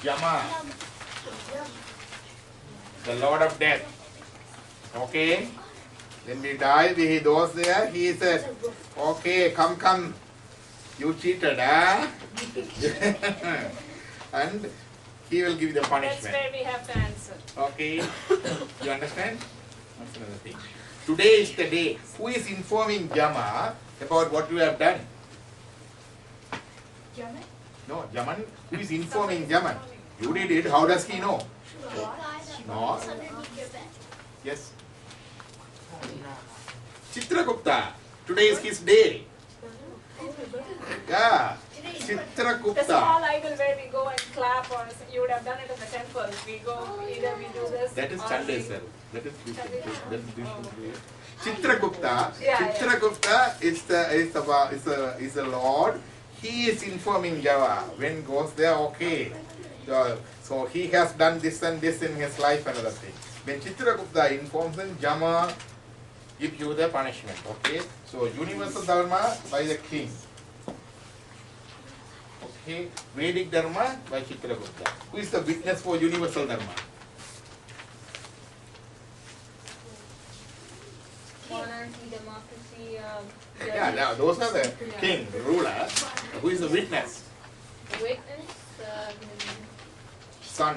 Yama, the Lord of Death. Okay? When we die, he goes there, he said, okay, come, you cheated, huh? And he will give the punishment. That's where we have to answer. Okay? You understand? That's another thing. Today is the day. Who is informing Yama about what you have done? Yaman? No, Yaman. Who is informing Yaman? You did it. How does he know? No. Yes. Chitragupta. Today is his day. Yeah. The Chitragupta. small idol where we go and clap, or you would have done it in the temple. We go, either we do this. That is or Chandesar. That is Chitragupta. Yeah, Chitragupta is the Lord. He is informing Java when goes there. Okay, so he has done this and this in his life and other thing. When Chitragupta informs him, Jama give you the punishment. Okay, so universal dharma by the king. Okay, Vedic dharma by Chitragupta. Who is the witness for universal dharma? Monarchy, democracy, Yeah, now those are the king, the ruler. Who is the witness? witness, Sun.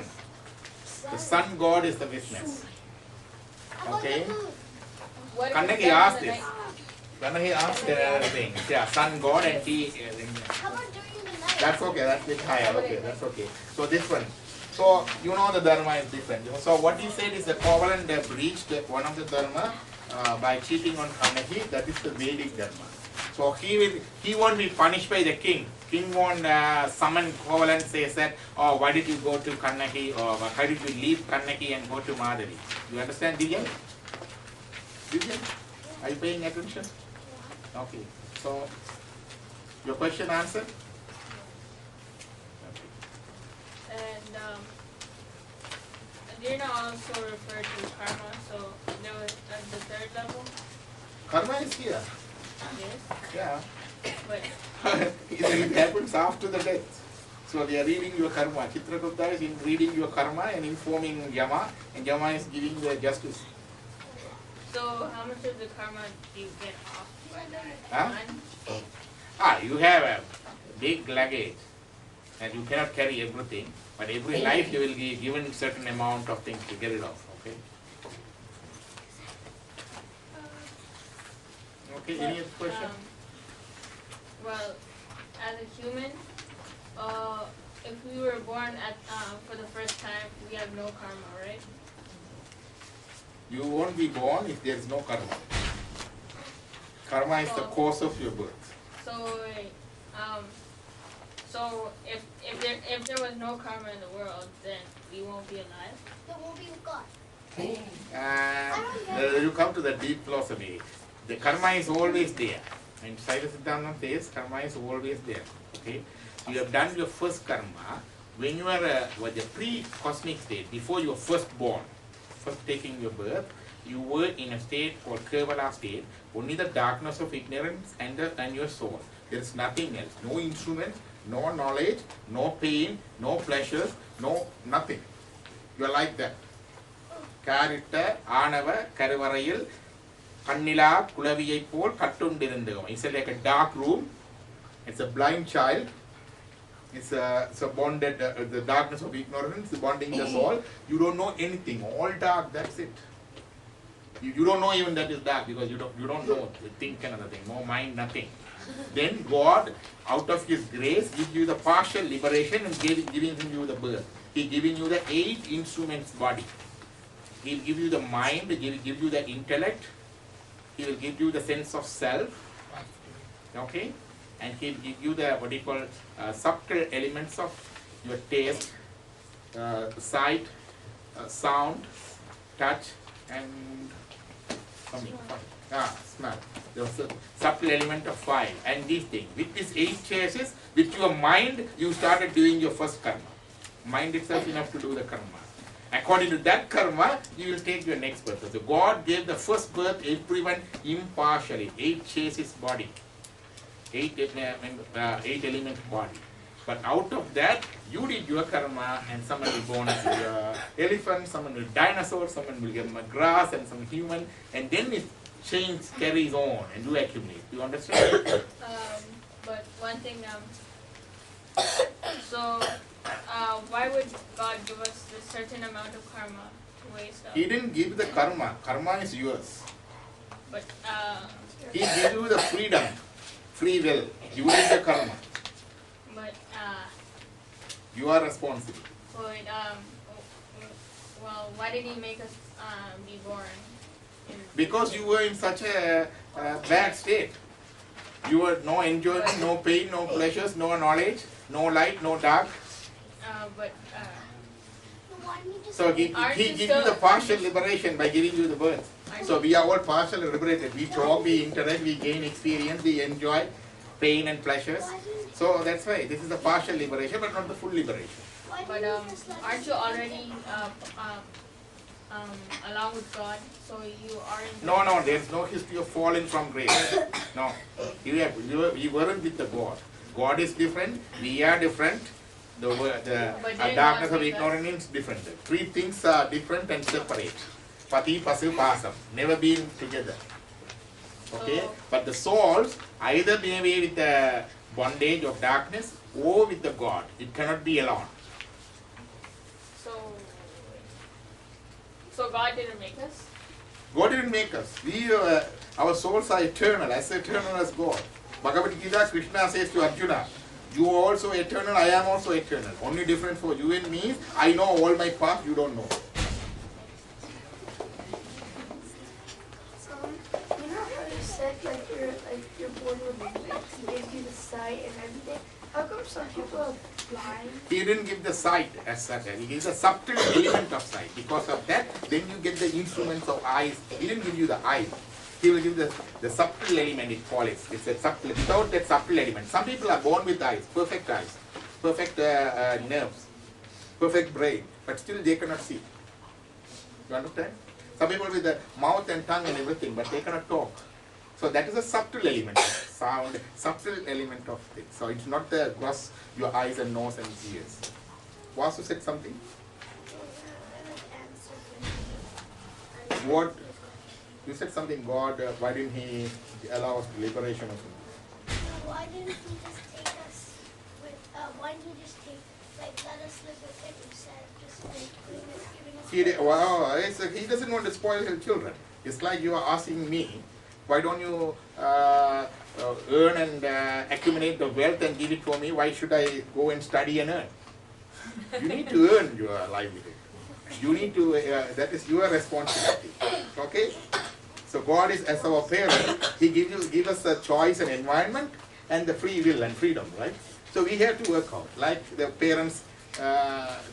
The sun god is the witness. Okay? what is Kannaki done asked in the this. night? Kannaki asked the thing. Yeah, sun god and he. How about during the night? That's okay, that's bit higher. Okay, that's okay. So this one. So you know the dharma is different. So what he said is the Kovalan breached one of the dharma by cheating on Kannaki. That is the Vedic dharma. So he won't be punished by the king. King won't summon Kovalan, says that, oh, why did you go to Kannaki, or why did you leave Kannaki and go to Madhavi? You understand, Divya? Divya? Are you paying attention? Okay. So your question answered? And Dirna also referred to karma, so there was the third level. Karma is here. Yes, Yeah. but It happens after the death. So they are reading your karma. Chitragupta is reading your karma and informing Yama, and Yama is giving the justice. so how much of the karma do you get off by that? Huh? None? You have a big luggage and you cannot carry everything, but every life you will be given certain amount of things to get rid of. Okay? Okay, any other question? Well, as a human, if we were born at for the first time, we have no karma, right? You won't be born if there is no karma. Karma is the cause of your birth. So, so if there was no karma in the world, then we won't be alive. There won't be God. You come to the deep philosophy. The karma is always there. And Saiva Siddhanta says karma is always there. Okay? You have done your first karma when you are the pre-cosmic state, before you were first born, first taking your birth. you were in a state called Kevala state, only the darkness of ignorance and your soul. There is nothing else. No instrument, no knowledge, no pain, no pleasures, no nothing. You are like that. Karita, Anava, Karavarayil, Kannila, Kulaviyai Pol, Kattundirindagam. It's like a dark room. It's a blind child. It's a bonded, the darkness of ignorance, bonding the soul. You don't know anything. All dark, that's it. You don't know even that is dark because you don't know. You think another thing. No mind, nothing. Then God, out of His grace, gives you the partial liberation and giving you the birth. He giving you the 8 instruments body. He will give you the mind, He will give you the intellect, He will give you the sense of self, okay? And He will give you the, what do you call, subtle elements of your taste, sight, sound, touch, and smell. There's a subtle element of 5 and these things. With these 8 choices, with your mind, you started doing your first karma. Mind itself enough to do the karma. According to that karma, you will take your next birth. So God gave the first birth everyone impartially. 8 chases body. 8 element body. But out of that, you did your karma and someone will born as an elephant, someone will dinosaur, someone will give a grass and some human, and then it change carries on and you accumulate. You understand? But one thing, why would God give us this certain amount of karma to waste up? He didn't give the karma. Karma is yours. But He gave you the freedom, free will. You did the karma. But you are responsible. Well, why did He make us be born? Because you were in such a bad state. You were no enjoyment, no pain, no pleasures, no knowledge, no light, no dark. So He gives you the partial liberation by giving you the birth. So we are all partially liberated. We talk, we interact, we gain experience, we enjoy pain and pleasures. So that's why this is the partial liberation, but not the full liberation. But aren't you already along with God? So you are in. No, there's no history of falling from grace. No, you weren't with the God. God is different. We are different. The darkness of ignorance is different. 3 things are different and separate. Pati, Pasu, Pasam. Never been together. Okay? But the souls either may be with the bondage of darkness or with the God. It cannot be alone. So God didn't make us? God didn't make us. Our souls are eternal as God. Bhagavad Gita, Krishna says to Arjuna, you are also eternal, I am also eternal. Only difference for you and me is, I know all my past, you don't know. You know how you said you're born with legs, He gives you the sight and everything? How come some people are blind? He didn't give the sight as such. He gives a subtle element of sight. Because of that, then you get the instruments of eyes. He didn't give you the eyes. He will give the subtle element, it calls it. It's a subtle, without that subtle element. Some people are born with eyes, perfect nerves, perfect brain, but still they cannot see. You understand? Some people with the mouth and tongue and everything, but they cannot talk. So that is a subtle element of sound, subtle element of things. So it's not the gross, your eyes and nose and ears. Vasu said something? What? You said something, God, why didn't He allow us liberation or something? Why didn't He just take us why didn't He just let us live with Him instead of just giving us He doesn't want to spoil His children. It's like you are asking me, why don't you earn and accumulate the wealth and give it for me? Why should I go and study and earn? You need to earn your livelihood. You need to, that is your responsibility. Okay? So God is as our parent. He gives us a choice and environment and the free will and freedom, right? So we have to work out, like the parents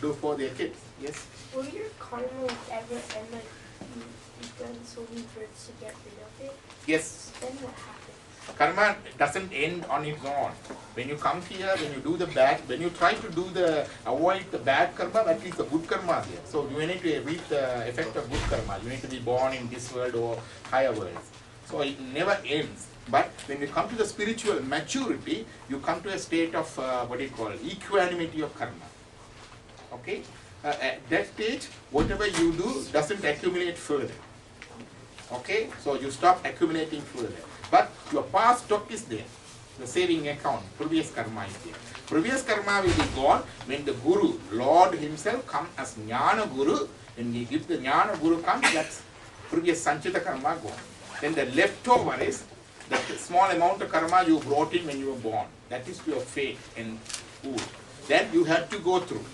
do for their kids. Yes? Will your karma ever end, you've done so many births to get rid of it? Yes. Then what happens? Karma doesn't end on its own. When you come here, when you do the bad, when you try to avoid the bad karma, at least the good karma there. So you need to reap the effect of good karma. You need to be born in this world or higher worlds. So it never ends. But when you come to the spiritual maturity, you come to a state of, equanimity of karma. Okay? At that stage, whatever you do doesn't accumulate further. Okay? So you stop accumulating further. But your past stock is there. The saving account, previous karma is there. Previous karma will be gone when the Guru, Lord himself, comes as Jnana Guru. When he gives the Jnana Guru comes, that's previous Sanchita karma gone. Then the leftover is the small amount of karma you brought in when you were born. That is your fate and food. Then you have to go through.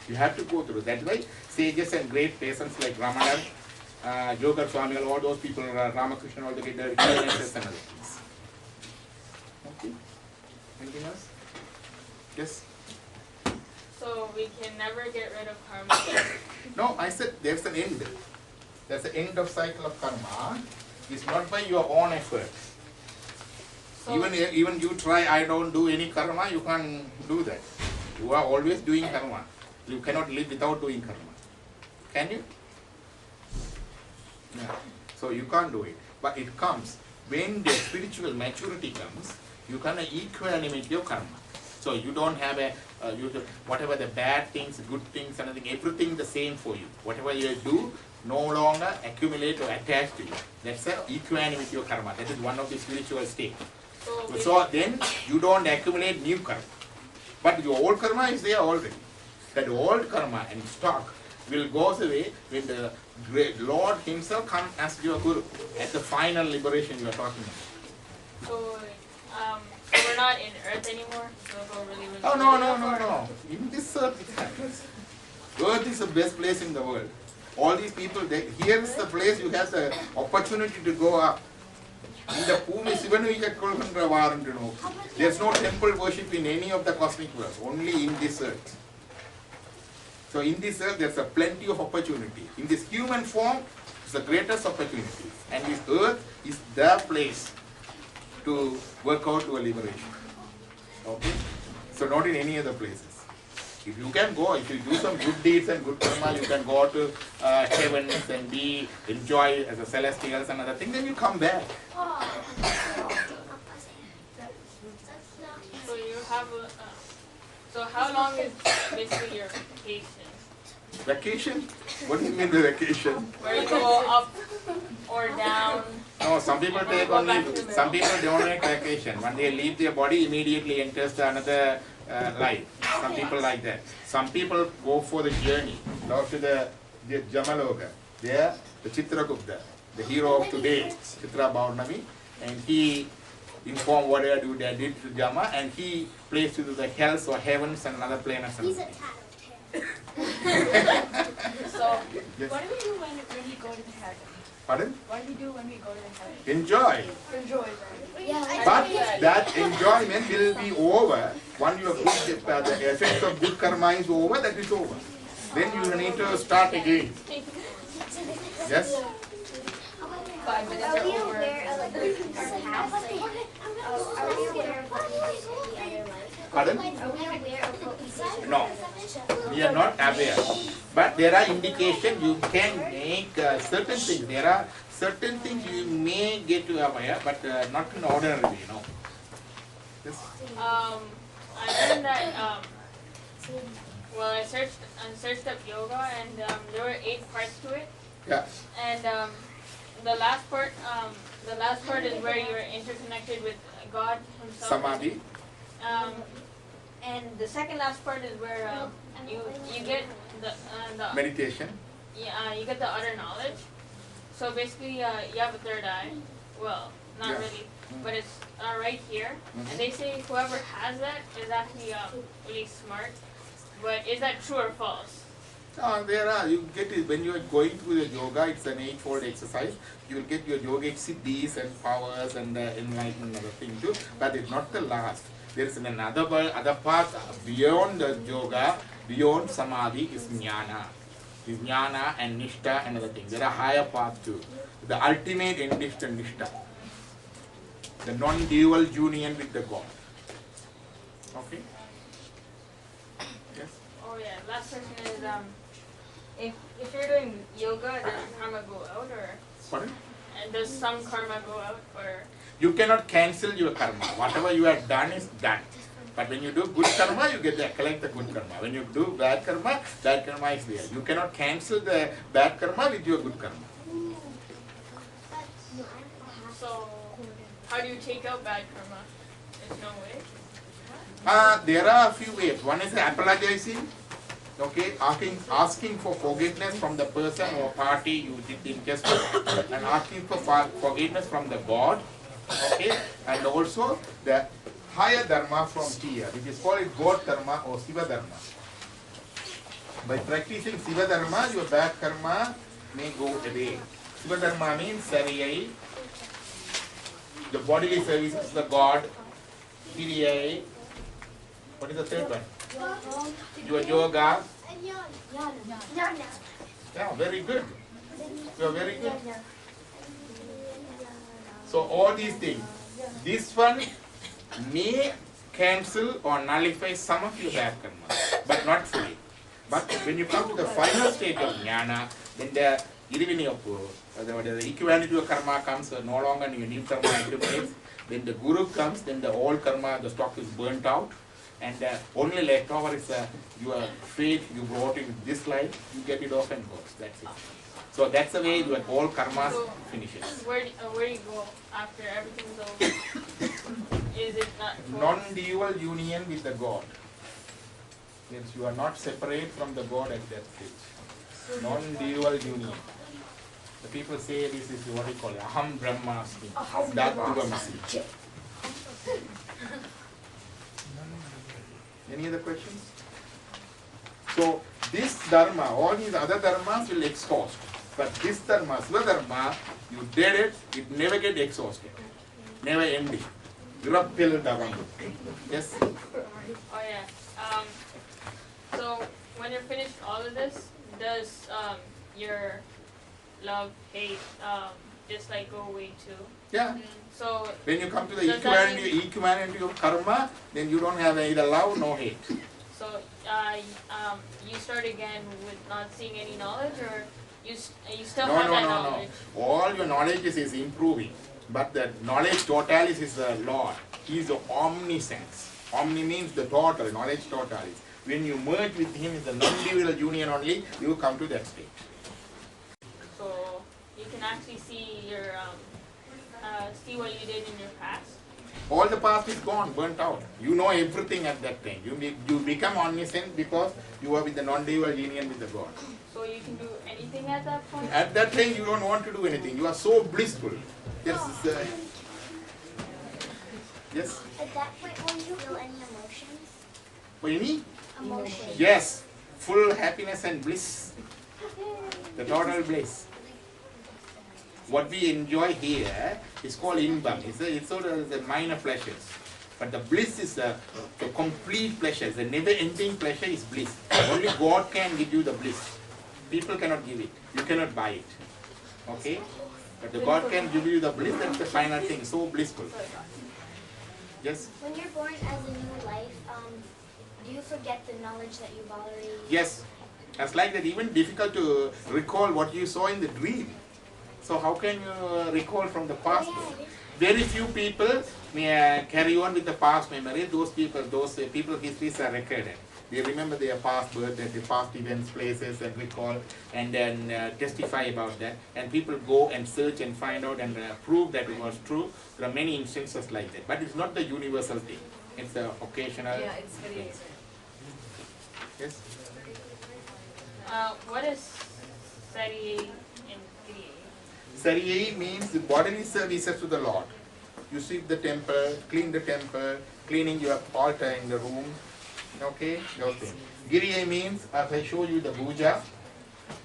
You have to go through. That's why sages and great persons like Ramana, Jogar Swami, all those people, Ramakrishna, all the experiences and other things. Okay. Anything else? Yes? So we can never get rid of karma. No, I said there's an end. There's an end of cycle of karma. It's not by your own effort. So even you try, I don't do any karma, you can't do that. You are always doing karma. You cannot live without doing karma. Can you? No. So you can't do it. But it comes. When the spiritual maturity comes, you can equanimate your karma. So you don't have whatever the bad things, good things, everything the same for you. Whatever you do, no longer accumulate or attach to you. That's an equanimity of karma. That is one of the spiritual states. So then you don't accumulate new karma. But your old karma is there already. That old karma and stock will go away when the great Lord himself comes as your Guru at the final liberation you are talking about. So we're not in earth anymore? So we'll go really Oh, no. In this earth it happens. Earth is the best place in the world. All these people, here is the place you have the opportunity to go up. In the Pumi Sivanu, there's no temple worship in any of the cosmic worlds, only in this earth. So in this earth, there's a plenty of opportunity. In this human form, it's the greatest opportunity. And this earth is the place to work out your liberation. Okay? So not in any other places. If you can go, if you do some good deeds and good karma, you can go to heavens and enjoy as a celestials and other things, then you come back. So you have so how long is basically your vacation? Vacation? What do you mean by vacation? Where you go up or down? No, some people take only, some people don't make vacation. When they leave their body, immediately enters to another life. Some people like that. Some people go for the journey. Go to the Jamaloka. There, the Chitragupta, the hero of today, Chitra Baurnami, and he informed whatever they did to Jama, and he placed to the hells or heavens and another plane or something. He's a tattletale. So, Yes. what do we do when we go to the heaven? Pardon? What do we do when we go to the heaven? Enjoy. Enjoy, right? Yeah, But that enjoyment will be over when your good, the effect of good karma is over, that is over. Then you need to start again. Yes? 5 minutes Are are we over. aware of like our past? Are we aware of what we did in the other life? Pardon? Are we aware of what we did? No. We are not aware. But there are indications you can make certain things. There are certain things you may get to aware, but not in ordinary way, no. Yes? I learned that well, I searched up yoga, and there were 8 parts to it. Yeah. And the last part is where you're interconnected with God Himself. Samadhi. And the second last part is where you get the Meditation. Yeah, you get the utter knowledge. So basically, you have a third eye. Well, not Yeah. really, but it's right here. And they say whoever has that is actually really smart. But is that true or false? There are, you get it, when you are going through the yoga, it's an 8-fold exercise. You will get your yogic siddhis and powers and enlightenment and other things too. But it's not the last. There is another path beyond the yoga, beyond samadhi is jnana. Is jnana and nishta and other things. There are higher paths too. The ultimate end is the nishta. the non-dual union with the God. Okay? Yes? Oh yeah, last question is if you're doing yoga, does karma go out or Pardon? and does some karma go out or You cannot cancel your karma. Whatever you have done is done. But when you do good karma, you get to collect the good karma. When you do bad karma is there. You cannot cancel the bad karma with your good karma. so how do you take out bad karma? There's no way. There are a few ways. One is apologizing, okay, asking for forgiveness from the person or party you did injustice, and asking for forgiveness from the God, okay, and also the higher dharma from here, which is called God dharma or Siva dharma. By practicing Siva dharma, your bad karma may go away. Siva dharma means sariyai, the bodily services to the God, kiriyai. What is the third one? Your yoga. Yeah, very good. You are very good. So all these things. This one may cancel or nullify some of your bad karma, but not fully. But when you come to the final stage of jnana, then the equivalent of karma comes, no longer your new karma accumulates. Then the guru comes, then the old karma, the stock is burnt out. And only left over is your faith you brought in this life, you get it off and goes. That's it. So that's the way your whole karma finishes. Where do you go after everything's over? Is it not Non-dual union with the God. Means you are not separate from the God at that stage. Non-dual union. The people say this is what we call Aham Brahmasmi. Datvamasi. Any other questions? So this dharma, all these other dharmas will exhaust. But this dharma, Siva dharma, you did it, it never get exhausted. Never ending. Yes? Oh yeah. So when you're finished all of this, does your love, hate, just like go away too? Yeah. So when you come to the equivalent of karma, then you don't have either love nor hate. So you start again with not seeing any knowledge, or you still have that knowledge? No. All your knowledge is improving. But the knowledge totalis is the Lord. He is the omniscience. Omni means the total, knowledge totalis. When you merge with Him in the non-dual union only, you come to that state. So you can actually see your see what you did in your past. All the past is gone, burnt out. You know everything at that time. You become omniscient because you are with the non-dual union with the God. So you can do anything at that point? At that time you don't want to do anything. You are so blissful. Yes. Yes. At that point, will you feel any emotions? Any? Emotions. Yes. Full happiness and bliss. The total bliss. What we enjoy here is called inbam. It's sort of the minor pleasures. But the bliss is the complete pleasure. The never-ending pleasure is bliss. Only God can give you the bliss. People cannot give it. You cannot buy it. Okay? But the God can give you the bliss. That's the final thing. So blissful. Yes? When you're born as a new life, do you forget the knowledge that you've already... Yes. It's like that even difficult to recall what you saw in the dream. So how can you recall from the past? Very few people may carry on with the past memory. Those people histories are recorded. They remember their past birth, their past events, places, and recall, and then testify about that. And people go and search and find out and prove that it was true. There are many instances like that. But it's not the universal thing. It's the occasional. Yeah, it's very thing. Yes? What is Sari and Kriya? Sariyai means the bodily services to the Lord. You sweep the temple, clean the temple, cleaning your altar in the room. Okay? Those things. Giriya means, as I show you the puja,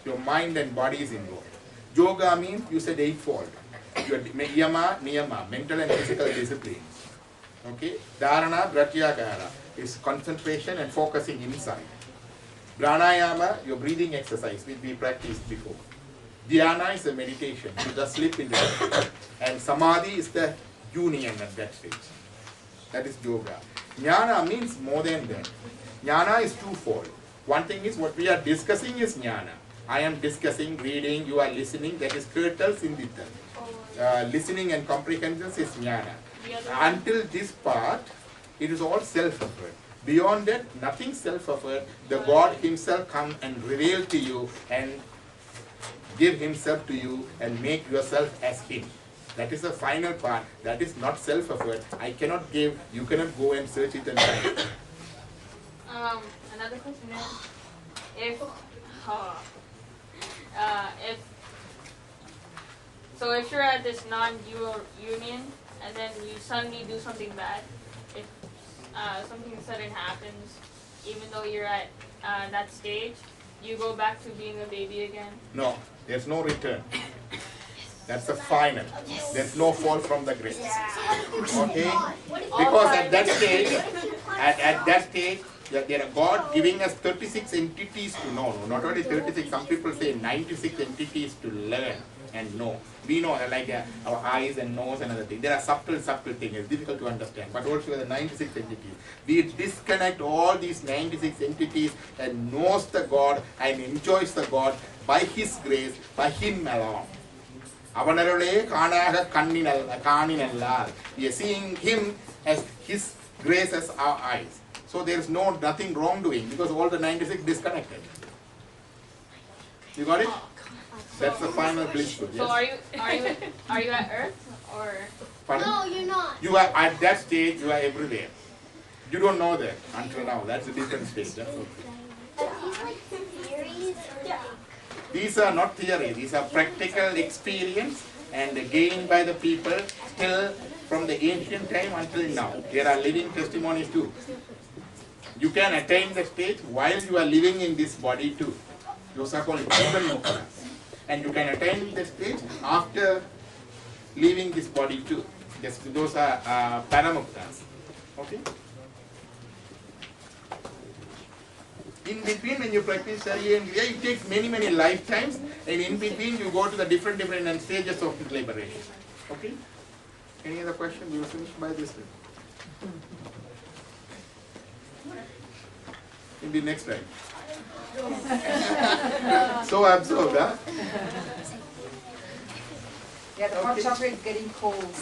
your mind and body is involved. Yoga means, you said eightfold. Your yama, niyama, mental and physical disciplines. Okay? Dharana, pratyahara is concentration and focusing inside. Pranayama, your breathing exercise, which we practiced before. Dhyana is a meditation, you just slip in there. And samadhi is the union at that stage. That is yoga. Jnana means more than that. Jnana is twofold. One thing is what we are discussing is jnana. I am discussing, reading, you are listening, that is kirtal sindita. Listening and comprehension is jnana. Until this part, it is all self-effort. Beyond that, nothing self-effort. The God himself come and reveal to you and give himself to you and make yourself as him. That is the final part. That is not self-effort. I cannot give, you cannot go and search it and find it. Another question is, if you're at this non-dual union and then you suddenly do something bad, if something sudden happens, even though you're at that stage, you go back to being a baby again? No, there's no return. That's the final. There's no fall from the grace. Okay? Because at that stage, there are God giving us 36 entities to know. Not only 36, some people say 96 entities to learn and know. We know like our eyes and nose and other things. There are subtle things. It's difficult to understand. But also the 96 entities. We disconnect all these 96 entities and knows the God and enjoys the God by His grace, by Him alone. We are seeing Him as His grace as our eyes. So there is nothing wrongdoing because all the 96 disconnected. You got it? That's the final blissful. Yes? So are you at Earth or? Pardon? No, you're not. You are at that stage. You are everywhere. You don't know that until now. That's a different stage. That's okay. Are these like theories or like? These are not theory. These are practical experience and gained by the people still from the ancient time until now. There are living testimonies too. You can attain the stage while you are living in this body too. Those are called Jivan Muktas. And you can attain the stage after leaving this body too. Yes, those are Paramuktas. Okay? In between, when you practice Shariya and Kriya, it takes many lifetimes, and in between you go to the different stages of liberation. Okay? Any other question? We will finish by this time. In the next time. So absorbed, huh? Yeah, the hot chocolate is getting cold.